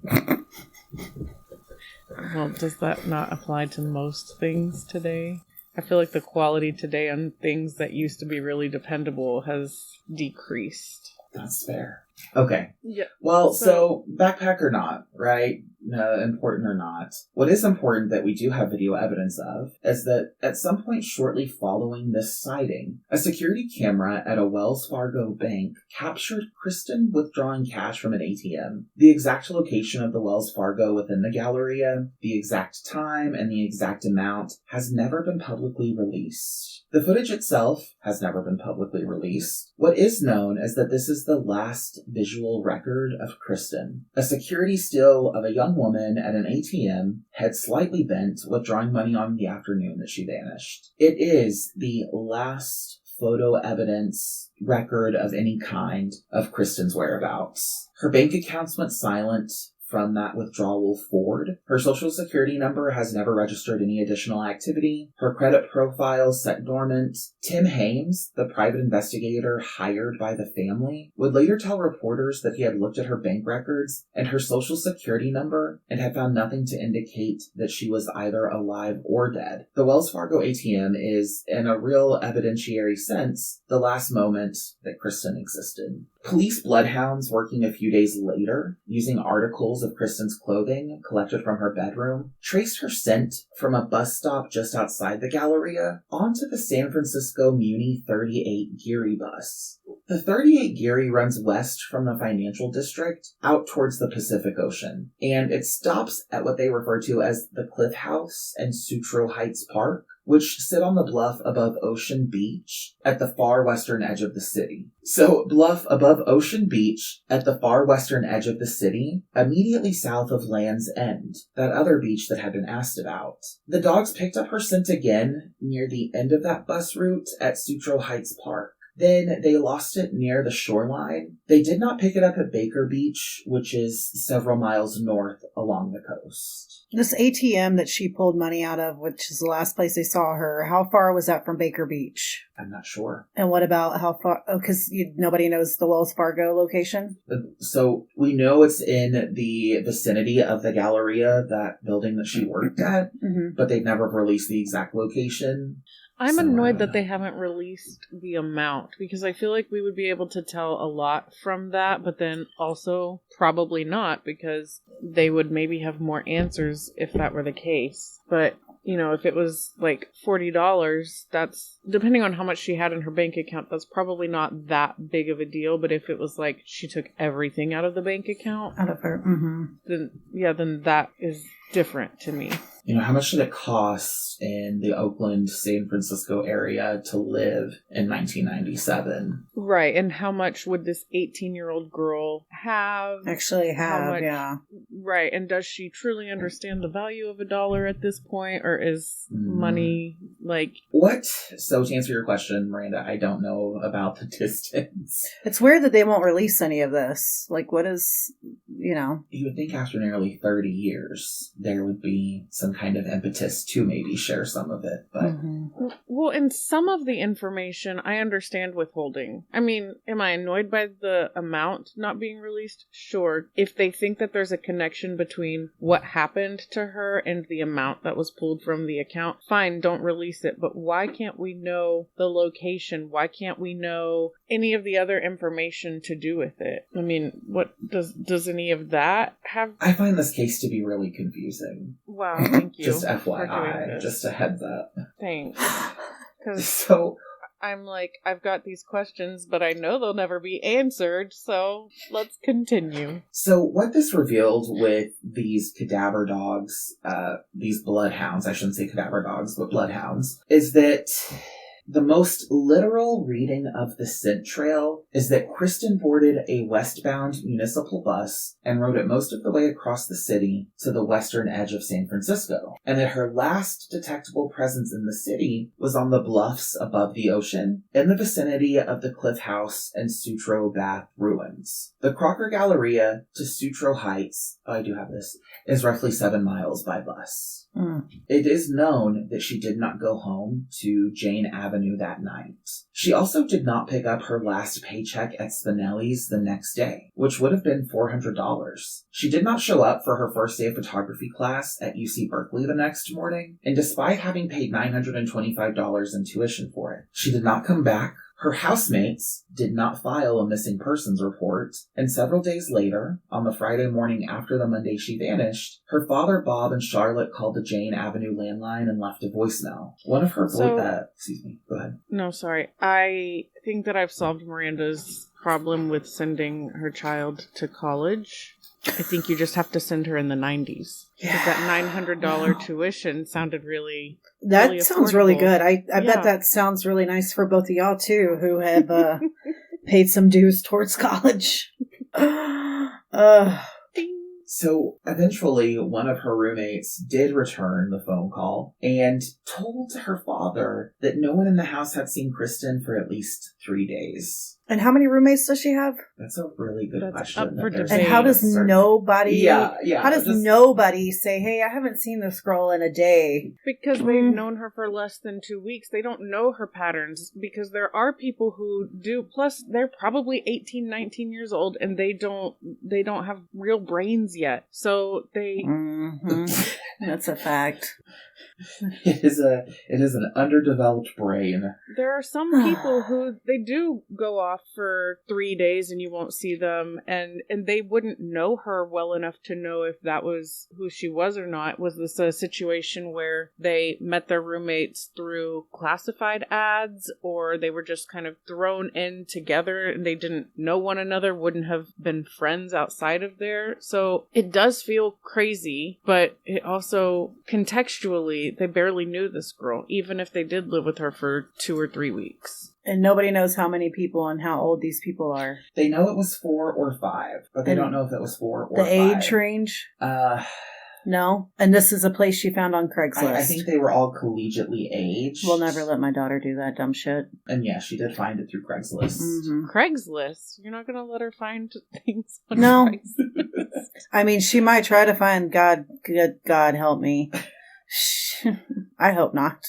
S1: Well, does that not apply to most things today? I feel like the quality today on things that used to be really dependable has decreased.
S2: That's fair. Okay.
S1: Yeah.
S2: Well, so backpack or not, right? Important or not. What is important that we do have video evidence of is that at some point shortly following this sighting, a security camera at a Wells Fargo bank captured Kristen withdrawing cash from an ATM. The exact location of the Wells Fargo within the Galleria, the exact time, and the exact amount has never been publicly released. The footage itself has never been publicly released. What is known is that this is the last visual record of Kristen. A security still of a young woman at an ATM, head slightly bent, withdrawing money on the afternoon that she vanished. It is the last photo evidence record of any kind of Kristen's whereabouts. Her bank accounts went silent from that withdrawal forward. Her social security number has never registered any additional activity. Her credit profile set dormant. Tim Hames, the private investigator hired by the family, would later tell reporters that he had looked at her bank records and her social security number and had found nothing to indicate that she was either alive or dead. The Wells Fargo ATM is, in a real evidentiary sense, the last moment that Kristen existed. Police bloodhounds working a few days later, using articles of Kristen's clothing collected from her bedroom, traced her scent from a bus stop just outside the Galleria onto the San Francisco Muni 38 Geary bus. The 38 Geary runs west from the financial district out towards the Pacific Ocean, and it stops at what they refer to as the Cliff House and Sutro Heights Park, which sit on the bluff above Ocean Beach at the far western edge of the city. So, bluff above Ocean Beach at the far western edge of the city, immediately south of Land's End, that other beach that had been asked about. The dogs picked up her scent again near the end of that bus route at Sutro Heights Park. Then they lost it near the shoreline. They did not pick it up at Baker Beach, which is several miles north along the coast.
S3: This ATM that she pulled money out of, which is the last place they saw her, how far was that from Baker Beach?
S2: I'm not sure.
S3: And what about how far? Oh, because nobody knows the Wells Fargo location?
S2: So we know it's in the vicinity of the Galleria, that building that she worked at, but they've never released the exact location.
S1: I'm annoyed that they haven't released the amount, because I feel like we would be able to tell a lot from that, but then also probably not, because they would maybe have more answers if that were the case. But, you know, if it was like $40, that's, depending on how much she had in her bank account, that's probably not that big of a deal. But if it was like she took everything out of the bank account,
S3: Out of her,
S1: then that is different to me.
S2: You know, how much did it cost in the Oakland, San Francisco area to live in 1997?
S1: Right, and how much would this 18-year-old girl have?
S3: Actually have, yeah.
S1: Right, and does she truly understand the value of $1 at this point, or is money, like...
S2: What? So to answer your question, Miranda, I don't know about the distance.
S3: It's weird that they won't release any of this. Like, what is, you know...
S2: You would think after nearly 30 years, there would be some kind of impetus to maybe share some of it, but...
S1: Well, in some of the information, I understand withholding. I mean, am I annoyed by the amount not being released? Sure. If they think that there's a connection between what happened to her and the amount that was pulled from the account, fine, don't release it. But why can't we know the location? Why can't we know any of the other information to do with it? I mean, what does any of that have?
S2: I find this case to be really confusing.
S1: Wow, thank you.
S2: Just FYI, just a heads up.
S1: Thanks. Because
S2: So
S1: I'm like, I've got these questions, but I know they'll never be answered, so let's continue.
S2: So what this revealed with these cadaver dogs, these bloodhounds, I shouldn't say cadaver dogs, but bloodhounds, is that the most literal reading of the scent trail is that Kristen boarded a westbound municipal bus and rode it most of the way across the city to the western edge of San Francisco, and that her last detectable presence in the city was on the bluffs above the ocean in the vicinity of the Cliff House and Sutro Bath ruins. The Crocker Galleria to Sutro Heights, I do have this, is roughly 7 miles by bus. It is known that she did not go home to Jane Avenue that night. She also did not pick up her last paycheck at Spinelli's the next day, which would have been $400. She did not show up for her first day of photography class at UC Berkeley the next morning, and despite having paid $925 in tuition for it, she did not come back. Her housemates did not file a missing persons report, and several days later, on the Friday morning after the Monday she vanished, her father, Bob, and Charlotte called the Jane Avenue landline and left a voicemail. One of her excuse me, go ahead.
S1: No, sorry. I think that I've solved Miranda's problem with sending her child to college. I think you just have to send her in the 90s. Because that $900 tuition sounded really
S3: That sounds really good. I bet that sounds really nice for both of y'all, too, who have paid some dues towards college.
S2: So eventually, one of her roommates did return the phone call and told her father that no one in the house had seen Kristen for at least 3 days.
S3: And how many roommates does she have?
S2: That's a really good question.
S3: And how does nobody... How does nobody say, hey, I haven't seen this girl in a day?
S1: Because they've known her for less than 2 weeks. They don't know her patterns, because there are people who do. Plus, they're probably 18, 19 years old, and they don't have real brains yet. So they...
S3: That's a fact.
S2: It is an underdeveloped brain.
S1: There are some people who they do go off for 3 days and you won't see them, and they wouldn't know her well enough to know if that was who she was or not. Was this a situation where they met their roommates through classified ads, or they were just kind of thrown in together and they didn't know one another, wouldn't have been friends outside of there? So it does feel crazy, but it also contextually, they barely knew this girl, even if they did live with her for 2 or 3 weeks.
S3: And nobody knows how many people and how old these people are.
S2: They know it was 4 or 5, but they don't know if it was 4 or 5.
S3: The age range? No. And this is a place she found on Craigslist.
S2: I think they were all collegiately aged.
S3: We'll never let my daughter do that dumb shit.
S2: And yeah, she did find it through Craigslist.
S1: Mm-hmm. Craigslist? You're not going to let her find things on
S3: No.
S1: Craigslist?
S3: I mean, she might try to find God help me. I hope not.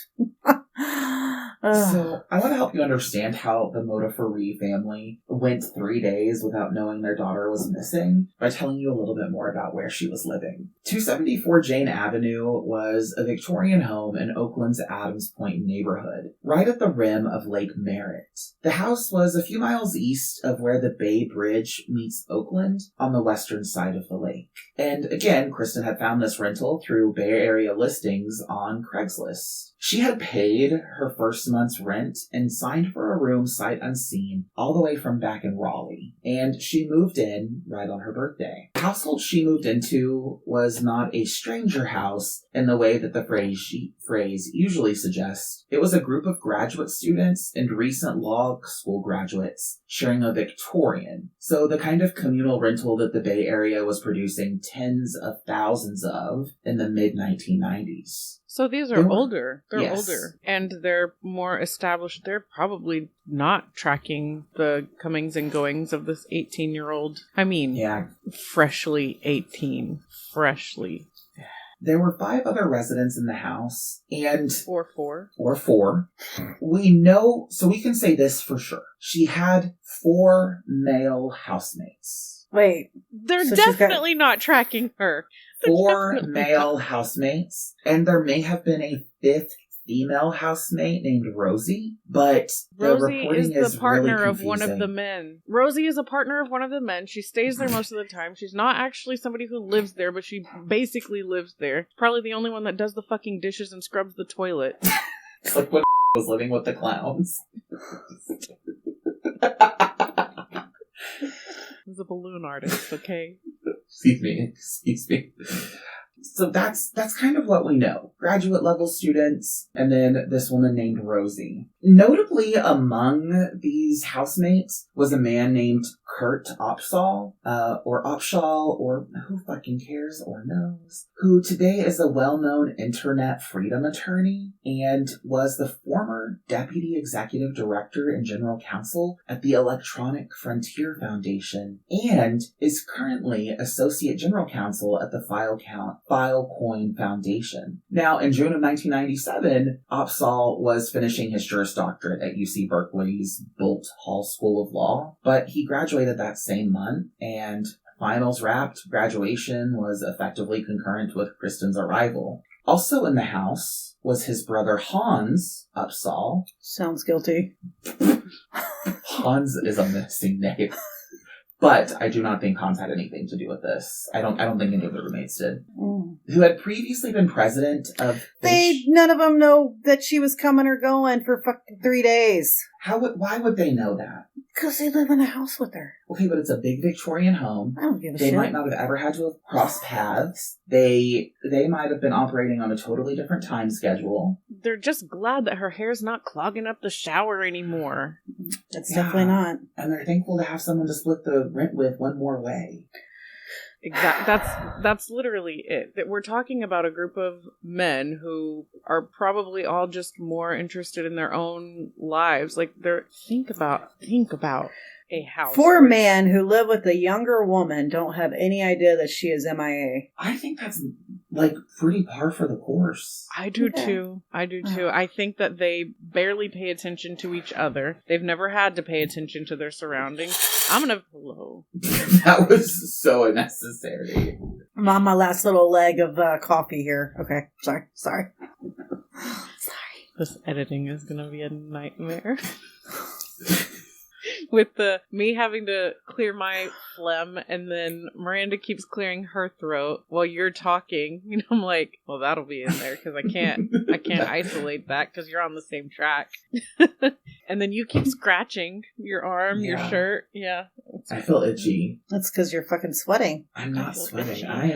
S2: So, I want to help you understand how the Modaferri family went 3 days without knowing their daughter was missing by telling you a little bit more about where she was living. 274 Jane Avenue was a Victorian home in Oakland's Adams Point neighborhood, right at the rim of Lake Merritt. The house was a few miles east of where the Bay Bridge meets Oakland on the western side of the lake. And again, Kristen had found this rental through Bay Area listings on Craigslist. She had paid her first month's rent and signed for a room sight unseen all the way from back in Raleigh. And she moved in right on her birthday. The household she moved into was not a stranger house in the way that the phrase usually suggests. It was a group of graduate students and recent law school graduates sharing a Victorian. So the kind of communal rental that the Bay Area was producing tens of thousands of in the mid-1990s.
S1: So these are older. They're
S2: yes.
S1: older. And they're more established. They're probably not tracking the comings and goings of this 18-year-old. I mean,
S2: yeah,
S1: freshly 18. Freshly.
S2: There were 5 other residents in the house, and...
S1: Or 4.
S2: Or 4. We know, so we can say this for sure. She had 4 male housemates.
S3: Wait.
S1: They're so definitely not tracking her.
S2: 4 male housemates, and there may have been a 5th female housemate named Rosie, but the
S1: Rosie
S2: reporting
S1: is the partner
S2: really
S1: of one of the men. Rosie is a partner of one of the men. She stays there most of the time. She's not actually somebody who lives there, but she basically lives there. Probably the only one that does the fucking dishes and scrubs the toilet.
S2: It's like when was living with the clowns.
S1: He's a balloon artist, okay?
S2: Excuse me. So that's kind of what we know. Graduate level students, and then this woman named Rosie. Notably among these housemates was a man named Kurt Opsahl, or Opshall, or who fucking cares or knows, who today is a well-known internet freedom attorney and was the former deputy executive director and general counsel at the Electronic Frontier Foundation and is currently associate general counsel at the Filecoin Foundation. Now, in June of 1997, Opsahl was finishing his Juris Doctorate at UC Berkeley's Bolt Hall School of Law, but he graduated that same month, and finals wrapped, graduation was effectively concurrent with Kristen's arrival. Also in the house was his brother Hans Opsahl.
S3: Sounds guilty.
S2: Hans is a menacing name. But I do not think Hans had anything to do with this. I don't think any of the roommates did.
S3: Mm.
S2: Who had previously been president of...
S3: None of them know that she was coming or going for fucking 3 days.
S2: Why would they know that?
S3: Because they live in a house with her.
S2: Okay, but it's a big Victorian home.
S3: I don't give a shit.
S2: They might not have ever had to have crossed paths. They might have been operating on a totally different time schedule.
S1: They're just glad that her hair's not clogging up the shower anymore.
S3: That's definitely not.
S2: And they're thankful to have someone to split the rent with one more way.
S1: Exactly. That's literally it. That we're talking about a group of men who are probably all just more interested in their own lives. Like think about a house.
S3: 4 men who live with a younger woman don't have any idea that she is MIA.
S2: I think that's like pretty par for the course.
S1: I do too. I think that they barely pay attention to each other. They've never had to pay attention to their surroundings. Hello.
S2: That was so unnecessary.
S3: I'm on my last little leg of coffee here. Okay, sorry.
S1: This editing is gonna be a nightmare. With me having to clear my phlegm, and then Miranda keeps clearing her throat while you're talking. You know, I'm like, well, that'll be in there because I can't isolate that because you're on the same track. And then you keep scratching your arm, your shirt. Yeah,
S2: I feel itchy.
S3: That's because you're fucking sweating.
S2: I'm not sweating. I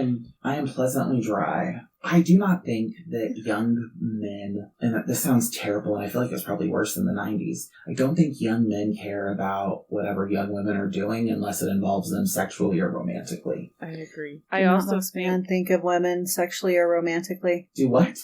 S2: am pleasantly dry. I do not think that young men, and this sounds terrible, and I feel like it's probably worse than the 90s, I don't think young men care about whatever young women are doing unless it involves them sexually or romantically.
S1: I agree.
S3: I also think of women sexually or romantically.
S2: Do what?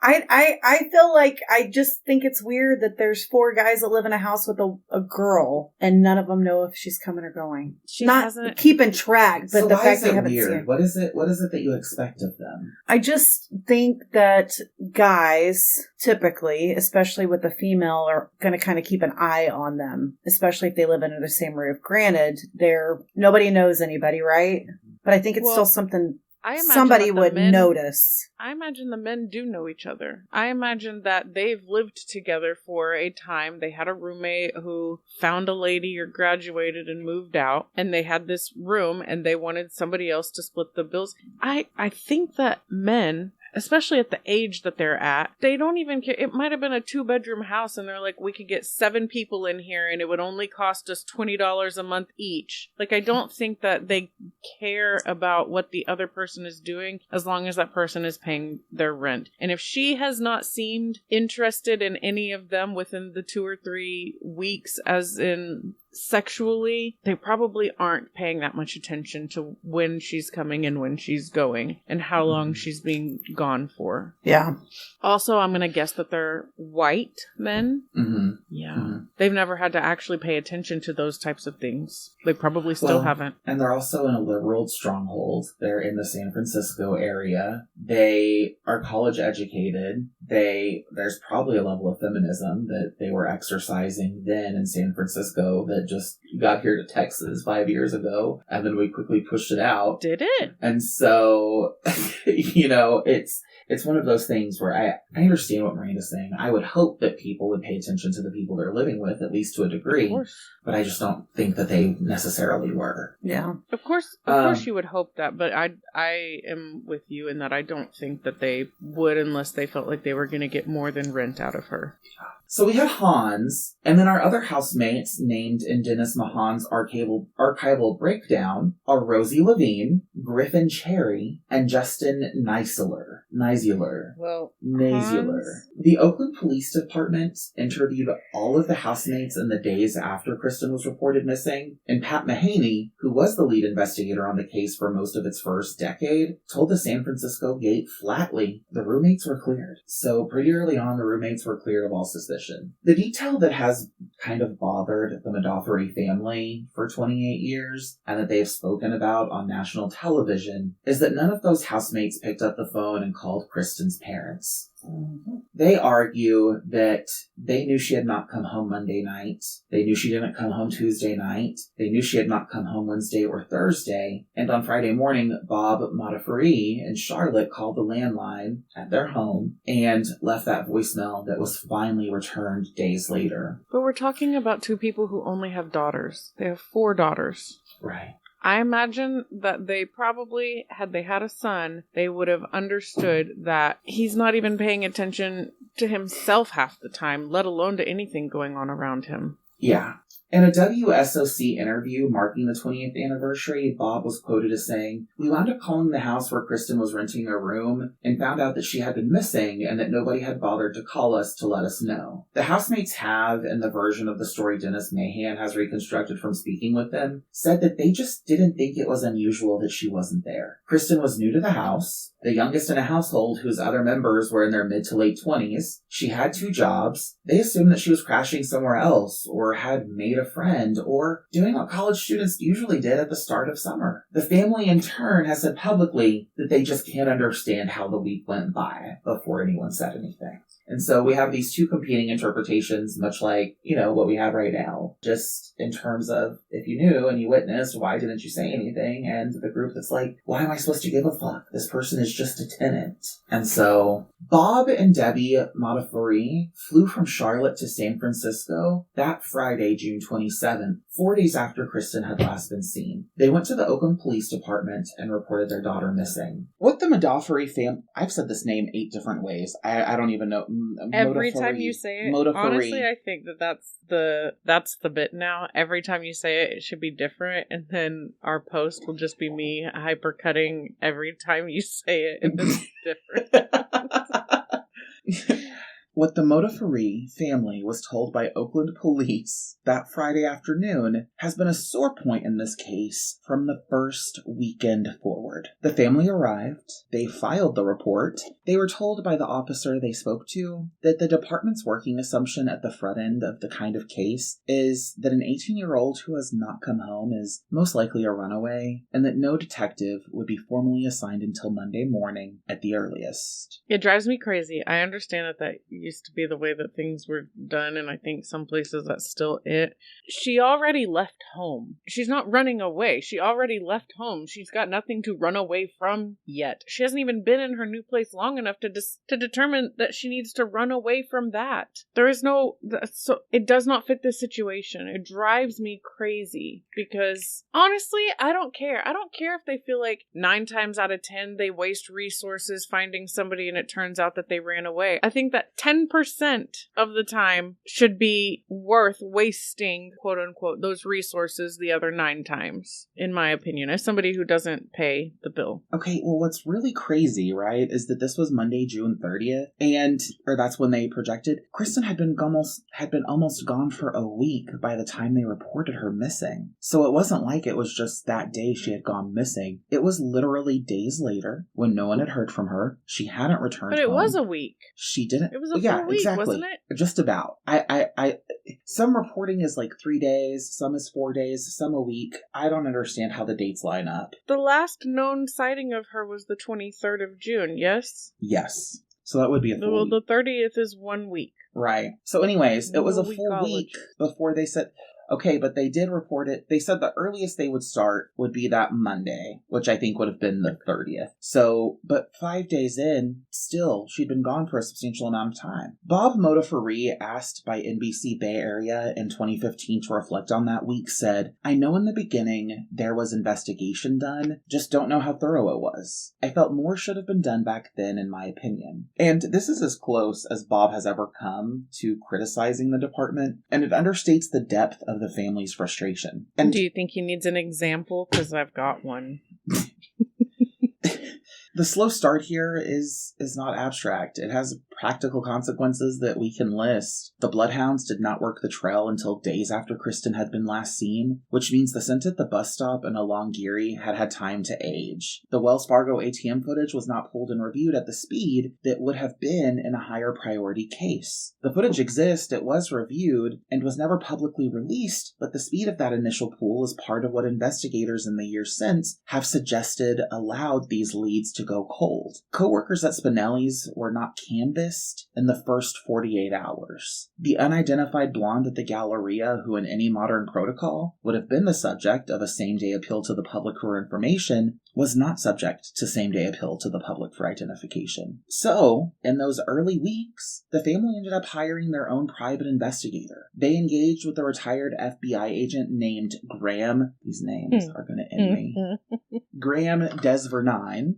S3: I feel like I just think it's weird that there's 4 guys that live in a house with a girl and none of them know if she's coming or going. Not keeping track, but
S2: so
S3: the fact they haven't seen it.
S2: What is it that you expect of them?
S3: I just think that guys, typically, especially with the female, are going to kind of keep an eye on them, especially if they live under the same roof. Granted, nobody knows anybody, right? But I think it's still something somebody would notice.
S1: I imagine the men do know each other. I imagine that they've lived together for a time. They had a roommate who found a lady or graduated and moved out, and they had this room, and they wanted somebody else to split the bills. I think that men, especially at the age that they're at, they don't even care. It might have been a 2-bedroom house, and they're like, we could get 7 people in here, and it would only cost us $20 a month each. Like, I don't think that they care about what the other person is doing as long as that person is paying their rent. And if she has not seemed interested in any of them within the 2 or 3 weeks, as in sexually, they probably aren't paying that much attention to when she's coming and when she's going and how long she's being gone for.
S3: Yeah.
S1: Also, I'm going to guess that they're white men.
S2: Mm-hmm.
S1: Yeah.
S2: Mm-hmm.
S1: They've never had to actually pay attention to those types of things. They probably still haven't.
S2: And they're also in a liberal stronghold. They're in the San Francisco area. They are college educated. There's probably a level of feminism that they were exercising then in San Francisco that just got here to Texas 5 years ago, and then we quickly pushed it out.
S1: Did it?
S2: And so, it's one of those things where I understand what Miranda's saying. I would hope that people would pay attention to the people they're living with, at least to a degree. Of course. But I just don't think that they necessarily were.
S3: Yeah.
S1: Of course you would hope that, but I am with you in that I don't think that they would unless they felt like they were going to get more than rent out of her.
S2: So we had Hans, and then our other housemates named in Dennis Mahan's archival breakdown are Rosie Levine, Griffin Cherry, and Justin Neisler.
S1: Well,
S2: The Oakland Police Department interviewed all of the housemates in the days after Kristen was reported missing, and Pat Mahaney, who was the lead investigator on the case for most of its first decade, told the San Francisco Gate flatly the roommates were cleared. So pretty early on, the roommates were cleared of all suspicion. The detail that has kind of bothered the Modafferi family for 28 years, and that they have spoken about on national television, is that none of those housemates picked up the phone and called Kristen's parents. Mm-hmm. They argue that they knew she had not come home Monday night. They knew she didn't come home Tuesday night. They knew she had not come home Wednesday or Thursday. And on Friday morning, Bob Modaferri and Charlotte called the landline at their home and left that voicemail that was finally returned days later.
S1: But we're talking about 2 people who only have daughters. They have 4 daughters.
S2: Right.
S1: I imagine that they probably, had they had a son, they would have understood that he's not even paying attention to himself half the time, let alone to anything going on around him.
S2: Yeah. In a WSOC interview marking the 20th anniversary, Bob was quoted as saying, "We wound up calling the house where Kristen was renting a room and found out that she had been missing and that nobody had bothered to call us to let us know." The housemates have, in the version of the story Dennis Mahan has reconstructed from speaking with them, said that they just didn't think it was unusual that she wasn't there. Kristen was new to the house, the youngest in a household whose other members were in their mid to late 20s. She had 2 jobs. They assumed that she was crashing somewhere else or had made a friend or doing what college students usually did at the start of summer. The family in turn has said publicly that they just can't understand how the week went by before anyone said anything. And so we have these two competing interpretations, much like, what we have right now. Just in terms of, if you knew and you witnessed, why didn't you say anything? And the group that's like, why am I supposed to give a fuck? This person is just a tenant. And so Bob and Debbie Modafferi flew from Charlotte to San Francisco that Friday, June 27th, 4 days after Kristen had last been seen. They went to the Oakland Police Department and reported their daughter missing. What the Modafferi family... I've said this name 8 different ways. I don't even know.
S1: Every time you say it,
S2: Modafferi.
S1: Honestly, I think that's the bit now. Every time you say it, it should be different, and then our post will just be me hypercutting every time you say it, and it's different.
S2: What the Modaferri family was told by Oakland police that Friday afternoon has been a sore point in this case from the first weekend forward. The family arrived, they filed the report, they were told by the officer they spoke to that the department's working assumption at the front end of the kind of case is that an 18-year-old who has not come home is most likely a runaway, and that no detective would be formally assigned until Monday morning at the earliest.
S1: It drives me crazy. I understand that used to be the way that things were done, and I think some places that's still it. She already left home. She's not running away. She already left home. She's got nothing to run away from yet. She hasn't even been in her new place long enough to determine that she needs to run away from that. There is no... So it does not fit this situation. It drives me crazy because, honestly, I don't care. I don't care if they feel like 9 times out of 10 they waste resources finding somebody and it turns out that they ran away. I think that 10% of the time should be worth wasting, quote unquote, those resources the other 9 times, in my opinion, as somebody who doesn't pay the bill.
S2: Okay, well, what's really crazy, right, is that this was Monday, June 30th, or that's when they projected. Kristen had been almost gone for a week by the time they reported her missing. So it wasn't like it was just that day she had gone missing. It was literally days later, when no one had heard from her. She hadn't returned
S1: But it
S2: home.
S1: Was a week.
S2: She didn't.
S1: It was a full week,
S2: exactly.
S1: wasn't it?
S2: Just about. Some reporting is like 3 days, some is 4 days, some a week. I don't understand how the dates line up.
S1: The last known sighting of her was the 23rd of June, yes?
S2: Yes. So that would be a full week.
S1: The 30th is 1 week.
S2: Right. So anyways, it was a full week before they said... Okay, but they did report it. They said the earliest they would start would be that Monday, which I think would have been the 30th. So, but 5 days in, still, she'd been gone for a substantial amount of time. Bob Modaferri, asked by NBC Bay Area in 2015 to reflect on that week, said, "I know in the beginning there was investigation done, just don't know how thorough it was. I felt more should have been done back then, in my opinion." And this is as close as Bob has ever come to criticizing the department, and it understates the depth of the family's frustration. And
S1: do you think he needs an example? Because I've got one.
S2: The slow start here is not abstract. It has practical consequences that we can list. The bloodhounds did not work the trail until days after Kristen had been last seen, which means the scent at the bus stop and along Geary had time to age. The Wells Fargo ATM footage was not pulled and reviewed at the speed that would have been in a higher priority case. The footage exists, it was reviewed, and was never publicly released, but the speed of that initial pull is part of what investigators in the years since have suggested allowed these leads to go cold. Co-workers at Spinelli's were not canvassed in the first 48 hours. The unidentified blonde at the Galleria, who in any modern protocol would have been the subject of a same-day appeal to the public for information, was not subject to same-day appeal to the public for identification. So, in those early weeks, the family ended up hiring their own private investigator. They engaged with a retired FBI agent named Graham. These names are going to end me. Graham Desvernine,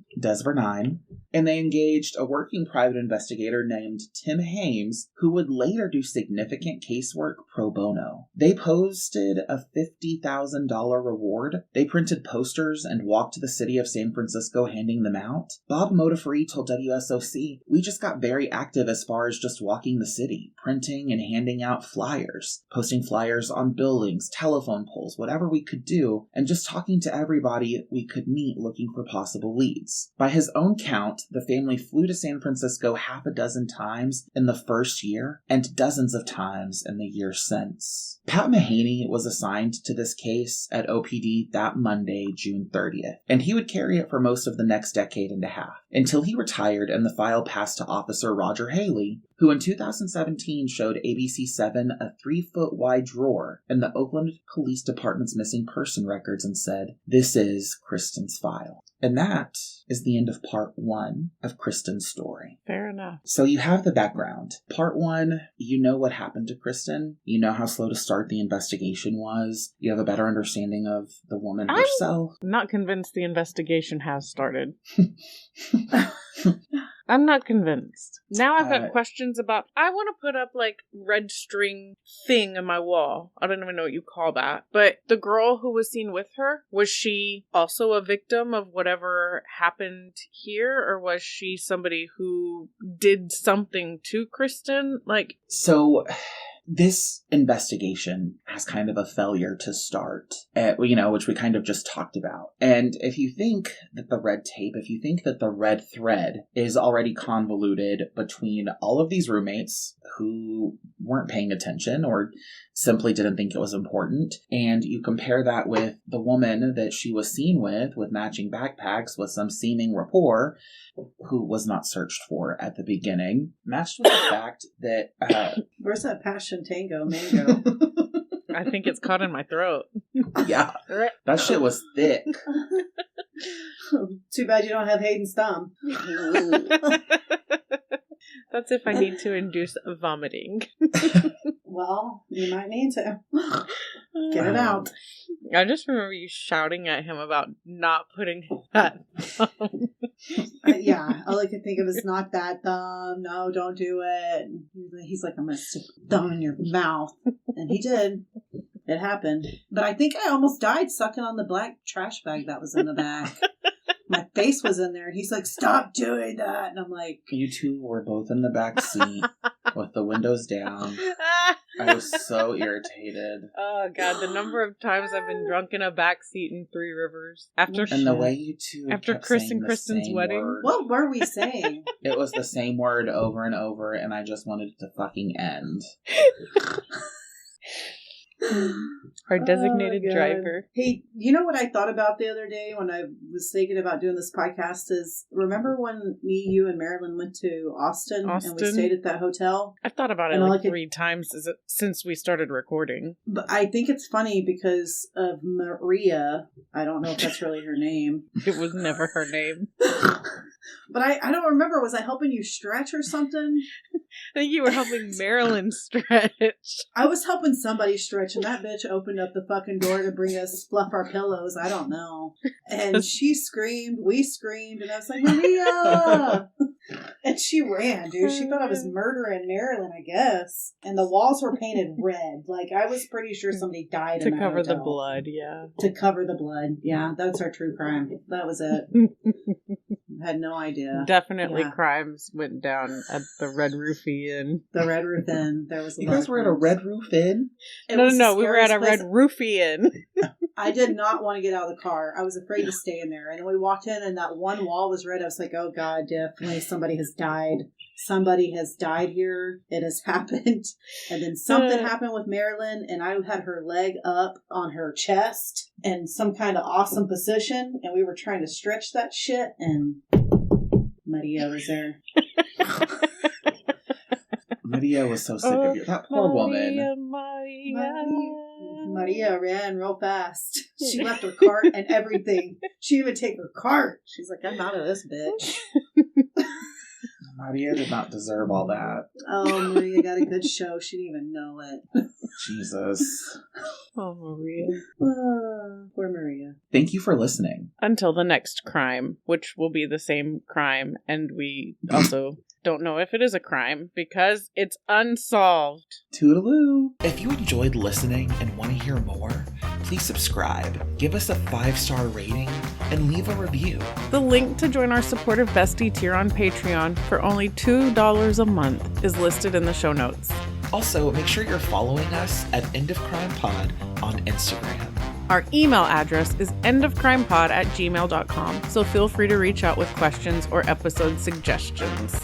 S2: and they engaged a working private investigator named Tim Hames, who would later do significant casework pro bono. They posted a $50,000 reward. They printed posters and walked to the city of San Francisco handing them out. Bob Modafferi told WSOC, "We just got very active as far as just walking the city, printing and handing out flyers, posting flyers on buildings, telephone poles, whatever we could do, and just talking to everybody we could meet looking for possible leads." By his own count, the family flew to San Francisco half a dozen times in the first year and dozens of times in the year since. Pat Mahaney was assigned to this case at OPD that Monday, June 30th, and he would carry it for most of the next decade and a half, until he retired and the file passed to Officer Roger Haley, who in 2017 showed ABC7 a 3-foot wide drawer in the Oakland Police Department's missing person records and said, "This is Kristen's file." And that is the end of part 1 of Kristen's story.
S1: Fair enough.
S2: So you have the background. Part 1, you know what happened to Kristen. You know how slow to start the investigation was. You have a better understanding of the woman herself.
S1: I'm not convinced the investigation has started. I'm not convinced. Now I've got questions about, I want to put up like red string thing on my wall. I don't even know what you call that. But the girl who was seen with her, was she also a victim of whatever happened here? Or was she somebody who did something to Kristen?
S2: So this investigation has kind of a failure to start, which we kind of just talked about. And if you think that the red tape, if you think that the red thread is already convoluted between all of these roommates who weren't paying attention or simply didn't think it was important, and you compare that with the woman that she was seen with matching backpacks with some seeming rapport, who was not searched for at the beginning, matched with the fact that...
S3: Where's that passion tango mango?
S1: I think it's caught in my throat.
S2: Yeah, that shit was thick.
S3: Too bad you don't have Hayden's thumb.
S1: That's if I need to induce vomiting.
S3: Well, you might need to. Get it out.
S1: I just remember you shouting at him about not putting that thumb.
S3: Yeah, all I could think of is not that thumb. No, don't do it. He's like, I'm going to stick a thumb in your mouth. And he did. It happened. But I think I almost died sucking on the black trash bag that was in the back. My face was in there, and he's like, "Stop doing that!" And I'm like,
S2: "You two were both in the back seat with the windows down." I was so irritated.
S1: Oh God, the number of times I've been drunk in a back seat in Three Rivers
S2: the way you two
S1: after
S2: kept
S1: Chris and
S2: saying
S1: Kristen's
S2: the
S1: wedding.
S2: word.
S3: What were we saying?
S2: It was the same word over and over, and I just wanted it to fucking end.
S1: Our designated driver.
S3: Hey, you know what I thought about the other day when I was thinking about doing this podcast is, remember when me, you, and Marilyn went to Austin? And we stayed at that hotel?
S1: I've thought about it 3 times since we started recording.
S3: But I think it's funny because of Maria. I don't know if that's really her name.
S1: It was never her name.
S3: But I don't remember. Was I helping you stretch or something?
S1: I think you were helping Marilyn stretch.
S3: I was helping somebody stretch, and that bitch opened up the fucking door to bring us fluff our pillows. I don't know. And she screamed, we screamed, and I was like, "Maria!" And she ran, dude. She thought I was murdering Marilyn, I guess. And the walls were painted red. Like, I was pretty sure somebody died
S1: to cover the blood, yeah.
S3: To cover the blood, yeah. That's our true crime. That was it. Had no idea.
S1: Definitely crimes went down at the Red Roof Inn.
S3: The Red Roof Inn. There was
S2: You guys were at a Red Roof Inn?
S1: No, we were at a Red Roof Inn.
S3: I did not want to get out of the car. I was afraid to stay in there. And then we walked in and that one wall was red. I was like, oh God, definitely somebody has died. Somebody has died here. It has happened. And then something happened with Marilyn, and I had her leg up on her chest in some kind of awesome position, and we were trying to stretch that shit, and Maria was there.
S2: Maria was so sick of you. That poor woman.
S3: Maria ran real fast. She left her cart and everything. She even take her cart. She's like, I'm out of this bitch.
S2: Maria did not deserve all that.
S3: Oh, Maria got a good show. She didn't even know it.
S2: Jesus.
S1: Oh, Maria.
S3: Poor Maria.
S2: Thank you for listening.
S1: Until the next crime, which will be the same crime, and we also don't know if it is a crime because it's unsolved.
S2: Toodaloo. If you enjoyed listening and want to hear more, please subscribe, give us a 5-star rating, and leave a review.
S1: The link to join our supportive bestie tier on Patreon for only $2 a month is listed in the show notes.
S2: Also, make sure you're following us at End of Crime Pod on Instagram.
S1: Our email address is endofcrimepod@gmail.com, so feel free to reach out with questions or episode suggestions.